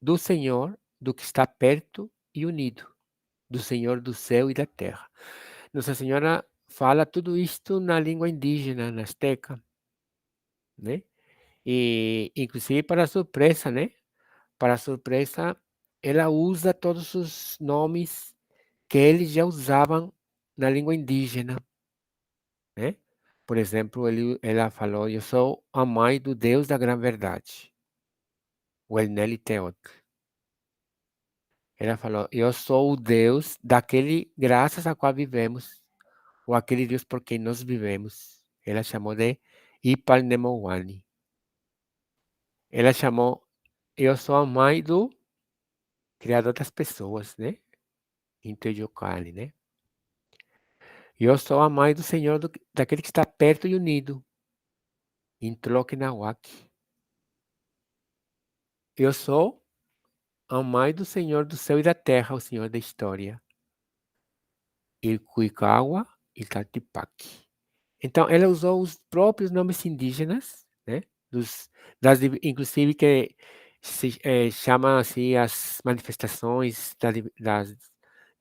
do Senhor, do que está perto e unido, do Senhor do céu e da terra. Nossa Senhora fala tudo isto na língua indígena, na asteca, né? E, inclusive, para surpresa, né? Para surpresa, ela usa todos os nomes que eles já usavam na língua indígena, né? Por exemplo, ela falou, eu sou a mãe do Deus da grande verdade, o Enel Teot. Ela falou, eu sou o Deus daquele graças a qual vivemos, ou aquele Deus por quem nós vivemos. Ela chamou de Ipalnemowani. Ela chamou, eu sou a mãe do Criador das pessoas, né? Inteyokali, né? Eu sou a mãe do Senhor, daquele que está perto e unido, Intloknawak. Eu sou a mãe do Senhor do céu e da terra, o Senhor da história, Ilcuicaua e Caltipac. Então, ela usou os próprios nomes indígenas, né? Inclusive que se chama assim as manifestações das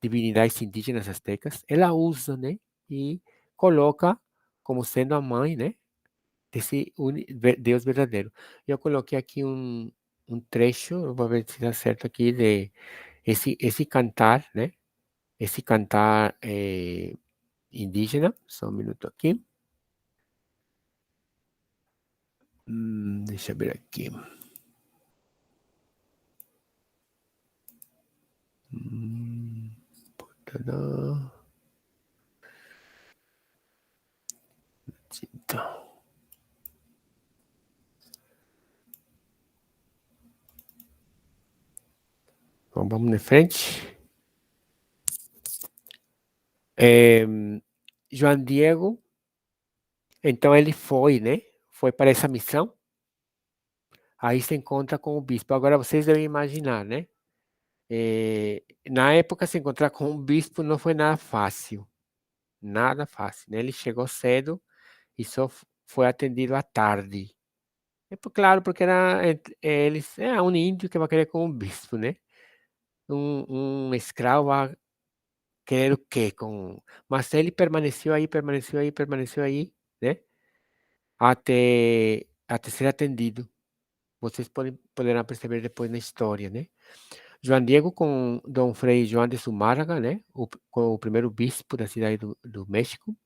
divinidades indígenas astecas. Ela usa, né? E coloca como sendo a mãe, né? Desse Deus verdadeiro. Eu coloquei aqui um trecho, eu vou ver se dá certo aqui, de esse cantar, né? Esse cantar indígena. Só um minuto aqui. Deixa eu ver aqui. Tadã. Então, então vamos na frente. João Diego, então ele foi, né? Foi para essa missão. Aí se encontra com o bispo. Agora vocês devem imaginar, né? Na época, se encontrar com um bispo não foi nada fácil. Nada fácil, né? Ele chegou cedo e só foi atendido à tarde. Claro, porque eles, é um índio que vai querer com um bispo, né? Um escravo querer o quê? Mas ele permaneceu aí, né? Até ser atendido. Vocês poderão perceber depois na história, né? João Diego com Dom Frei João de Zumárraga, né? Com o primeiro bispo da cidade do México,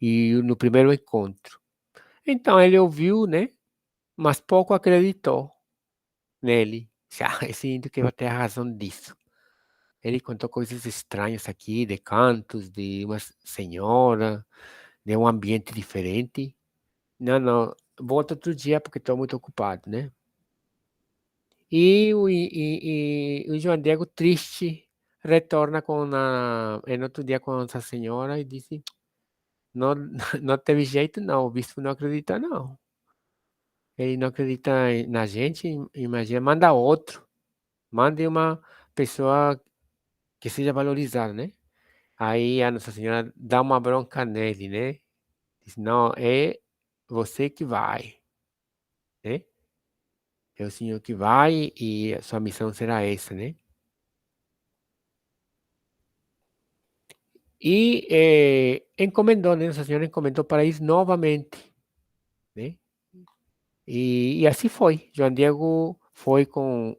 e no primeiro encontro. Então ele ouviu, né? Mas pouco acreditou nele. Esse índio que vai ter a razão disso. Ele contou coisas estranhas aqui, de cantos, de uma senhora, de um ambiente diferente. Não, não, volta outro dia porque estou muito ocupado, né? E o João Diego, triste, retorna em outro dia com essa senhora e disse: não, não teve jeito, não, o bispo não acredita, não. Ele não acredita na gente, imagina, manda outro, mande uma pessoa que seja valorizada, né? Aí a Nossa Senhora dá uma bronca nele, né? Diz: não, é você que vai, né? É o Senhor que vai e a sua missão será essa, né? E encomendou, né? Nossa Senhora encomendou para ir novamente, né? E assim foi. João Diego foi com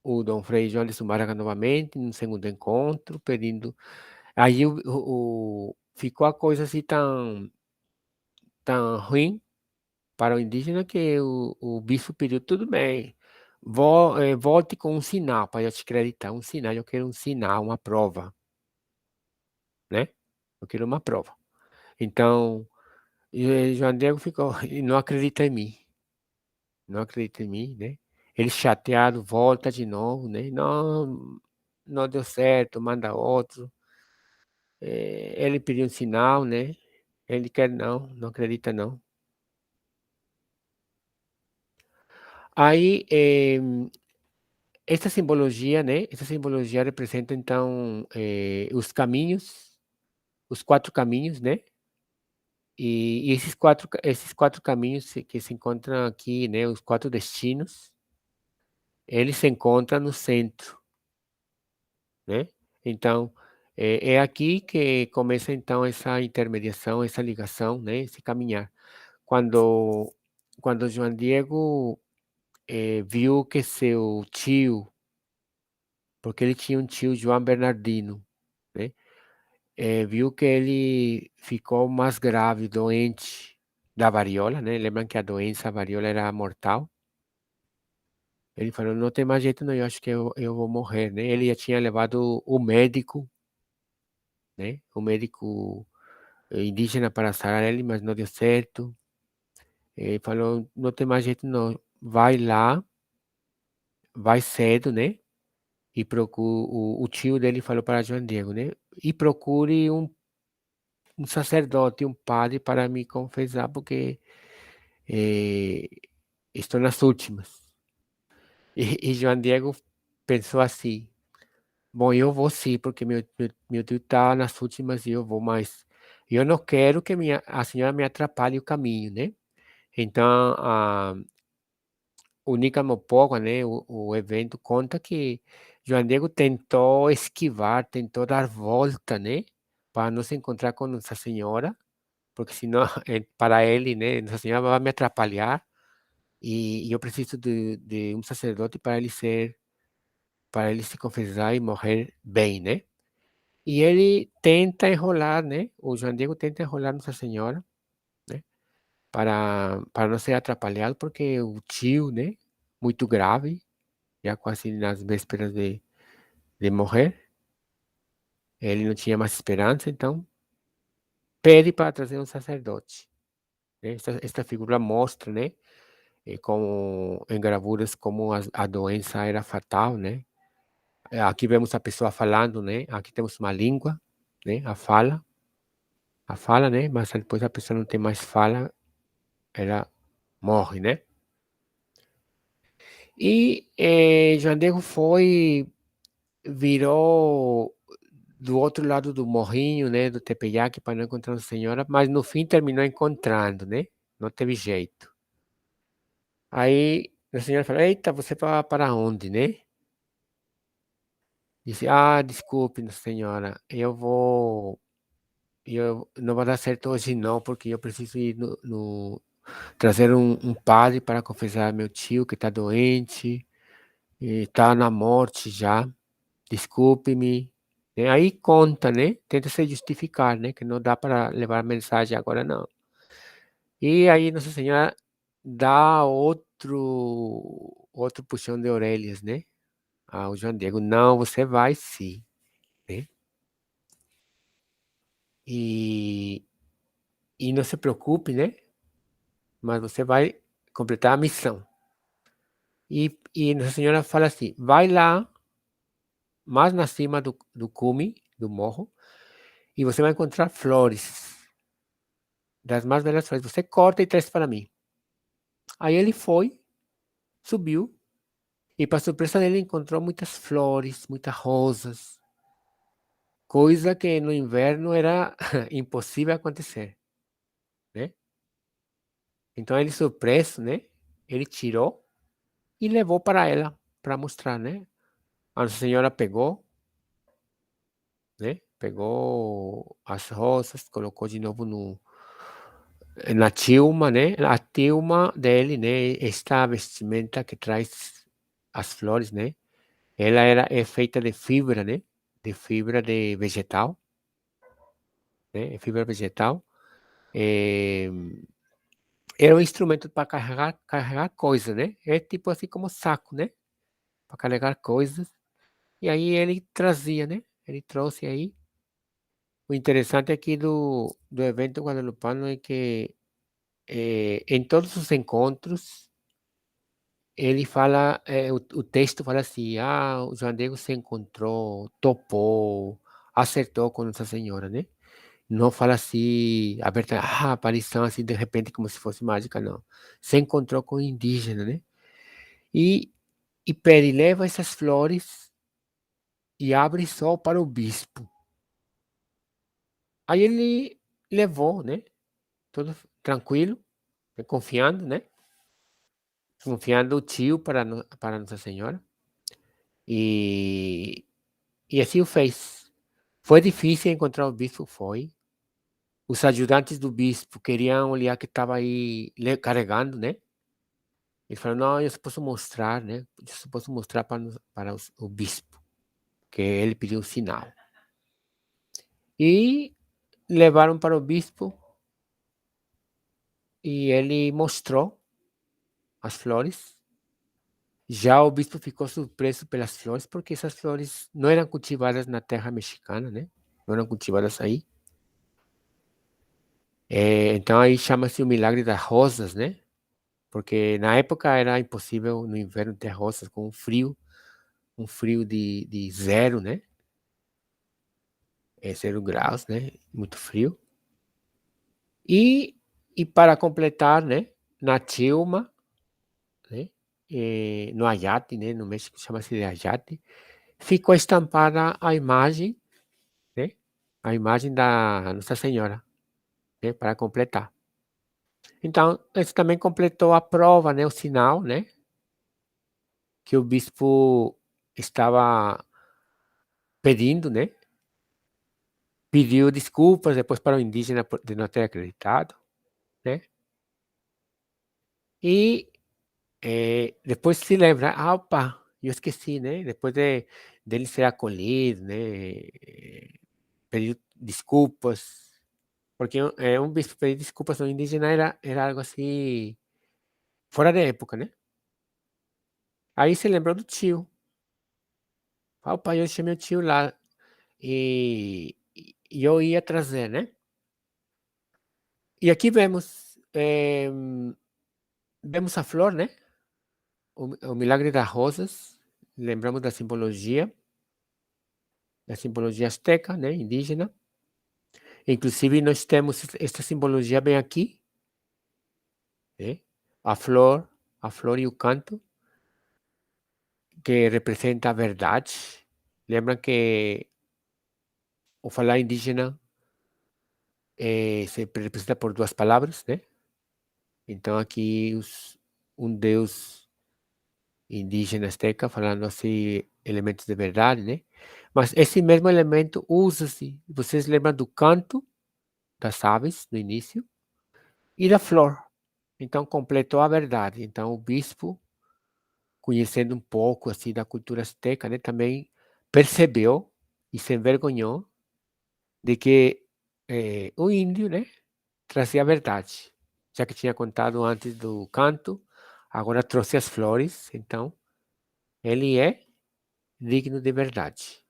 o Dom Frei João de Sumarraga novamente, no segundo encontro, pedindo. Aí ficou a coisa assim tão ruim para o indígena que o bispo pediu: tudo bem, volte com um sinal para eu te acreditar. Um sinal, eu quero um sinal, uma prova, né? Eu quero uma prova. Então, João Diego ficou, e não acredita em mim, não acredita em mim, né? Ele chateado, volta de novo, né? Não, não deu certo, manda outro. Ele pediu um sinal, né? Ele quer não, não acredita não. Aí, essa simbologia, né? Essa simbologia representa então os quatro caminhos, né? E esses quatro caminhos que se encontram aqui, né? Os quatro destinos, eles se encontram no centro, né? Então, é aqui que começa então essa intermediação, essa ligação, né? Esse caminhar. Quando, quando João Diego viu que seu tio, porque ele tinha um tio, João Bernardino, né? Viu que ele ficou mais grave, doente da varíola, né? Lembram que a doença, a varíola era mortal? Ele falou: não tem mais jeito, não, eu acho que eu vou morrer, né? Ele já tinha levado o médico, né? O médico indígena para sarar ele, mas não deu certo. Ele falou: não tem mais jeito, não, vai lá, vai cedo, né? E procure, o tio dele falou para João Diego, né? E procure um sacerdote, um padre para me confessar, porque eh, estou nas últimas. E João Diego pensou assim: bom, eu vou sim, porque meu tio está nas últimas e eu vou, mas eu não quero que a senhora me atrapalhe o caminho, né? Então, o Nica Mopoca, né, o evento conta que João Diego tentou esquivar, tentou dar volta, né, para não se encontrar com Nossa Senhora, porque senão, para ele, né, Nossa Senhora vai me atrapalhar e eu preciso de um sacerdote para ele se confessar e morrer bem, né? E ele tenta enrolar, né? O João Diego tenta enrolar Nossa Senhora, né? Para não ser atrapalhado, porque o tio, né? Muito grave, já quase nas vésperas de morrer, ele não tinha mais esperança, então pede para trazer um sacerdote, né? Esta figura mostra, né? Como em gravuras como a doença era fatal, né? Aqui vemos a pessoa falando, né? Aqui temos uma língua, né? A fala, né? Mas depois a pessoa não tem mais fala, ela morre, né? E João Diego virou do outro lado do morrinho, né? Do Tepeyac para não encontrar a senhora, mas no fim terminou encontrando, né? Não teve jeito. Aí a senhora falou: eita, você vai para onde, né? Disse: desculpe, senhora, eu não vai dar certo hoje não, porque eu preciso ir trazer um padre para confessar meu tio que está doente e está na morte já. Desculpe-me. Aí conta, né? Tenta se justificar, né? Que não dá para levar mensagem agora não. E aí Nossa Senhora dá outro puxão de orelhas, né? Ao João Diego, não, você vai sim, né? E, e não se preocupe, né? Mas você vai completar a missão. E Nossa Senhora fala assim: vai lá, mais na cima do cume, do morro, e você vai encontrar flores, das mais belas flores. Você corta e traz para mim. Aí ele foi, subiu, e para surpresa dele encontrou muitas flores, muitas rosas, coisa que no inverno era impossível acontecer, né? Então ele surpreso, né? Ele tirou e levou para ela, para mostrar, né? A Nossa Senhora pegou, né? Pegou as rosas, colocou de novo na tilma, né? A tilma dele, né? Esta vestimenta que traz as flores, né? Ela é feita de fibra, né? De fibra de vegetal, né? Fibra vegetal. Eh, Era um instrumento para carregar coisas, né? É tipo assim como saco, né? Para carregar coisas. E aí ele trazia, né? Ele trouxe aí. O interessante aqui do evento guadalupano é que em todos os encontros ele fala, o texto fala assim, o João Diego se encontrou, topou, acertou com Nossa Senhora, né? Não fala assim, aberta, aparição assim de repente como se fosse mágica, não. Se encontrou com o indígena, né? E, e pede, leva essas flores e abre só para o bispo. Aí ele levou, né? Todo tranquilo, confiando, né? Confiando o tio para Nossa Senhora. E, e assim o fez. Foi difícil encontrar o bispo, foi. Os ajudantes do bispo queriam olhar que estava aí carregando, né? Ele falou, não, eu só posso mostrar, né? Eu só posso mostrar para o bispo, que ele pediu um sinal. E levaram para o bispo e ele mostrou as flores. Já o bispo ficou surpreso pelas flores, porque essas flores não eram cultivadas na terra mexicana, né? Não eram cultivadas aí. Então aí chama-se o milagre das rosas, né? Porque na época era impossível no inverno ter rosas com um frio de zero, né? 0 graus, né? Muito frio. E, e para completar, né? Na Tilma, né? No Ayate, né? No México chama-se de Ayate, ficou estampada a imagem, né? A imagem da Nossa Senhora, né? Para completar. Então, isso também completou a prova, né? O sinal, né? Que o bispo estava pedindo, né? Pediu desculpas depois para o indígena de não ter acreditado, né? E depois se lembra, opa, eu esqueci, né? Depois dele ser acolhido, né? Pedir desculpas, porque um bispo pedir desculpas ao indígena era algo assim, fora de época, né? Aí se lembrou do tio. Opa, eu deixei meu tio lá e eu ia trazer, né? E aqui vemos a flor, né? O milagre das rosas, lembramos da simbologia asteca, né? Indígena. Inclusive, nós temos esta simbologia bem aqui, né? A flor, a flor e o canto, que representa a verdade. Lembram que o falar indígena se representa por duas palavras, né? Então, aqui um Deus indígena azteca, falando assim, elementos de verdade, né? Mas esse mesmo elemento usa-se. Vocês lembram do canto das aves no início e da flor. Então completou a verdade. Então o bispo, conhecendo um pouco assim da cultura azteca, né, também percebeu e se envergonhou de que o índio, né, trazia a verdade. Já que tinha contado antes do canto, agora trouxe as flores, então ele é digno de verdade.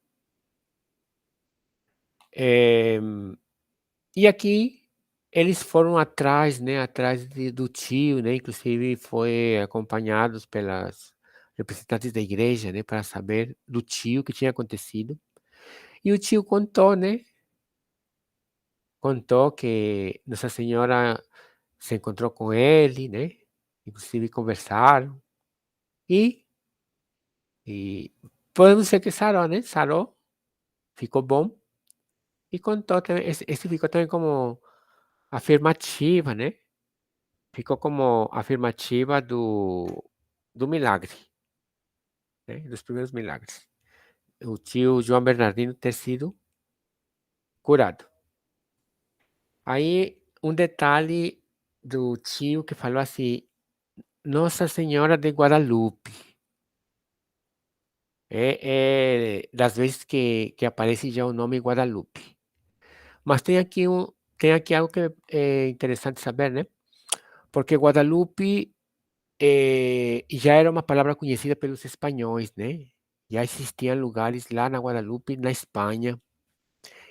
Eh, e aqui eles foram atrás, né, atrás do tio, né, inclusive foi acompanhados pelas representantes da igreja, né, para saber do tio o que tinha acontecido. E o tio contou, né, contou que Nossa Senhora se encontrou com ele, né, inclusive conversaram e e podemos dizer que sarou, né, sarou, ficou bom e contou também esse ficou também como afirmativa, né. Ficou como afirmativa do milagre, né, dos primeiros milagres. O tio João Bernardino ter sido curado. Aí, um detalhe do tio que falou assim: "Nossa Senhora de Guadalupe", das vezes que aparece já o nome Guadalupe. Mas tem aqui algo que é interessante saber, né, porque Guadalupe já era uma palavra conhecida pelos espanhóis, né? Já existiam lugares lá na Guadalupe, na Espanha.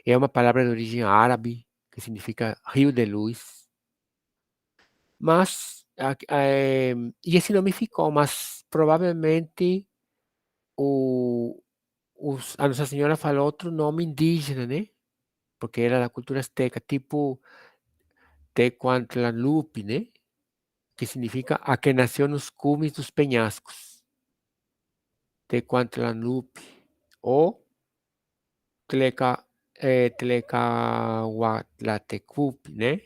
É uma palavra de origem árabe, que significa Rio de Luz. Mas, e esse nome ficou, mas provavelmente o, a Nossa Senhora falou outro nome indígena, né? Porque era da cultura azteca, tipo Tecuantlalupe, né? Que significa a que nasceu nos cumes dos penhascos. Tecuantlalupe. Ou Tlecacauatlatecup, né?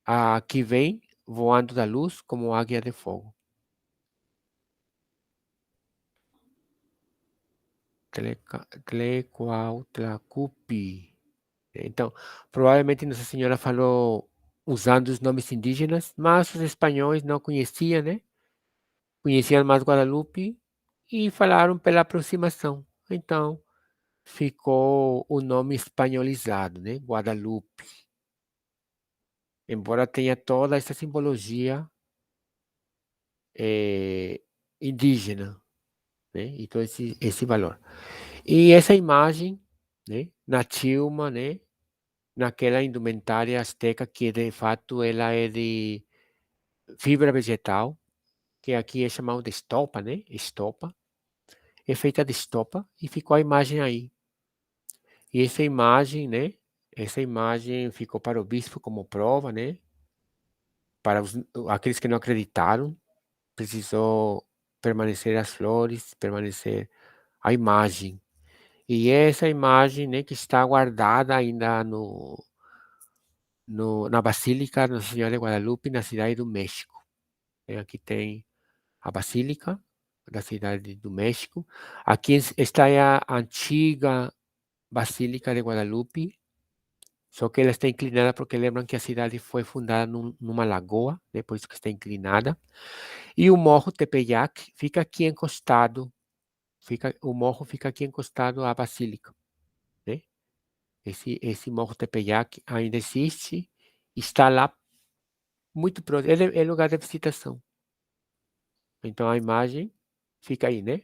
A que vem voando da luz como águia de fogo. Tlecuautlacupi. Então, provavelmente Nossa Senhora falou usando os nomes indígenas, mas os espanhóis não conheciam, né? Conheciam mais Guadalupe e falaram pela aproximação. Então, ficou o nome espanholizado, né? Guadalupe. Embora tenha toda essa simbologia eh, indígena, né, e todo esse valor. E essa imagem, né, na tilma, né, naquela indumentária asteca que de fato ela é de fibra vegetal, que aqui é chamado de estopa, né, estopa, é feita de estopa e ficou a imagem aí. E essa imagem, né, essa imagem ficou para o bispo como prova, né, para aqueles que não acreditaram, precisou permanecer as flores, permanecer a imagem. E essa imagem, né, que está guardada ainda na Basílica Nossa Senhora de Guadalupe, na cidade do México. Aqui tem a Basílica da cidade do México. Aqui está a antiga Basílica de Guadalupe, só que ela está inclinada porque lembram que a cidade foi fundada numa lagoa, né, por isso que está inclinada. E o Morro Tepeyac fica aqui encostado, o morro fica aqui encostado à Basílica, né? Esse Morro Tepeyac ainda existe, está lá muito próximo, ele é lugar de visitação. Então a imagem fica aí, né.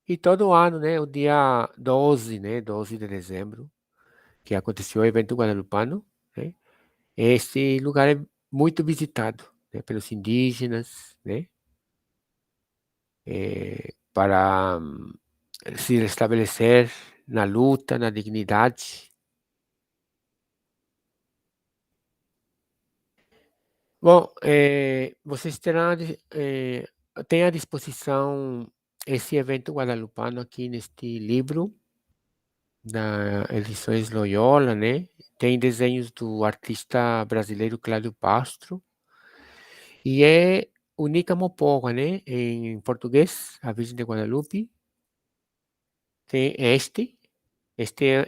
E todo ano, né, o dia 12, né, 12 de dezembro, que aconteceu o evento guadalupano, né, esse lugar é muito visitado, né, pelos indígenas, né, para se restabelecer na luta, na dignidade. Bom, vocês terão têm à disposição esse evento guadalupano aqui neste livro da Edições Loyola, né? Tem desenhos do artista brasileiro Cláudio Pastro e é o Nica Mopoga, né, em português, a Virgem de Guadalupe, tem este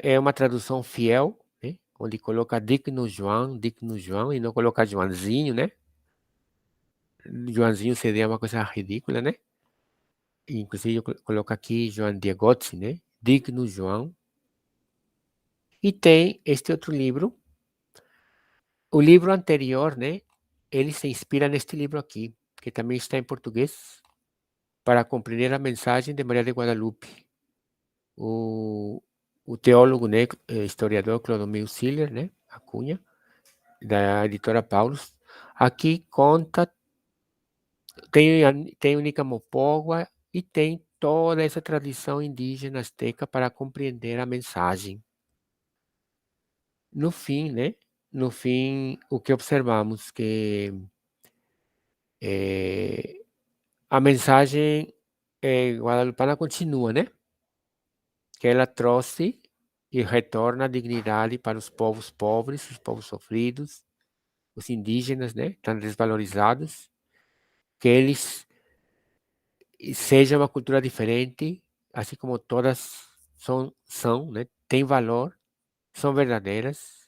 é uma tradução fiel, né, onde coloca Digno João, e não coloca Joãozinho, né? Joãozinho seria uma coisa ridícula, né? Inclusive, eu coloco aqui João Diegozzi, né? Digno João. E tem este outro livro. O livro anterior, né? Ele se inspira neste livro aqui, que também está em português, para compreender a mensagem de Maria de Guadalupe. O, o teólogo, né? Historiador Clodomiro Siller, né? A Cunha, da editora Paulus. Aqui conta, tem o Nicamopogua e tem toda essa tradição indígena azteca para compreender a mensagem. No fim, né? No fim, o que observamos que a mensagem guadalupana continua, né? Que ela trouxe e retorna a dignidade para os povos pobres, os povos sofridos, os indígenas, né? Tão desvalorizados, que eles sejam uma cultura diferente, assim como todas são, né? Tem valor, são verdadeiras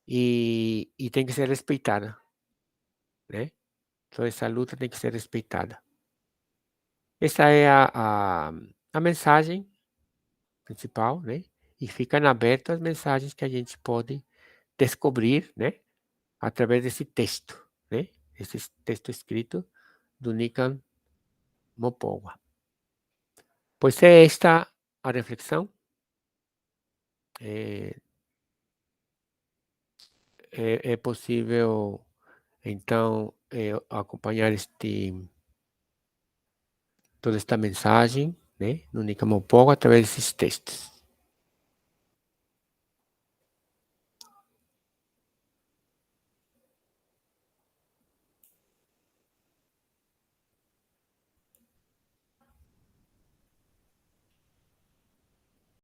e tem que ser respeitada, né? Toda essa luta tem que ser respeitada. Essa é a mensagem principal, né? E ficam abertas as mensagens que a gente pode descobrir, né? Através desse texto, né? Esse texto escrito do Nican Mopoa. Pois é esta a reflexão. É, é possível, então, acompanhar toda esta mensagem, né? No Nican Mopoa através desses textos.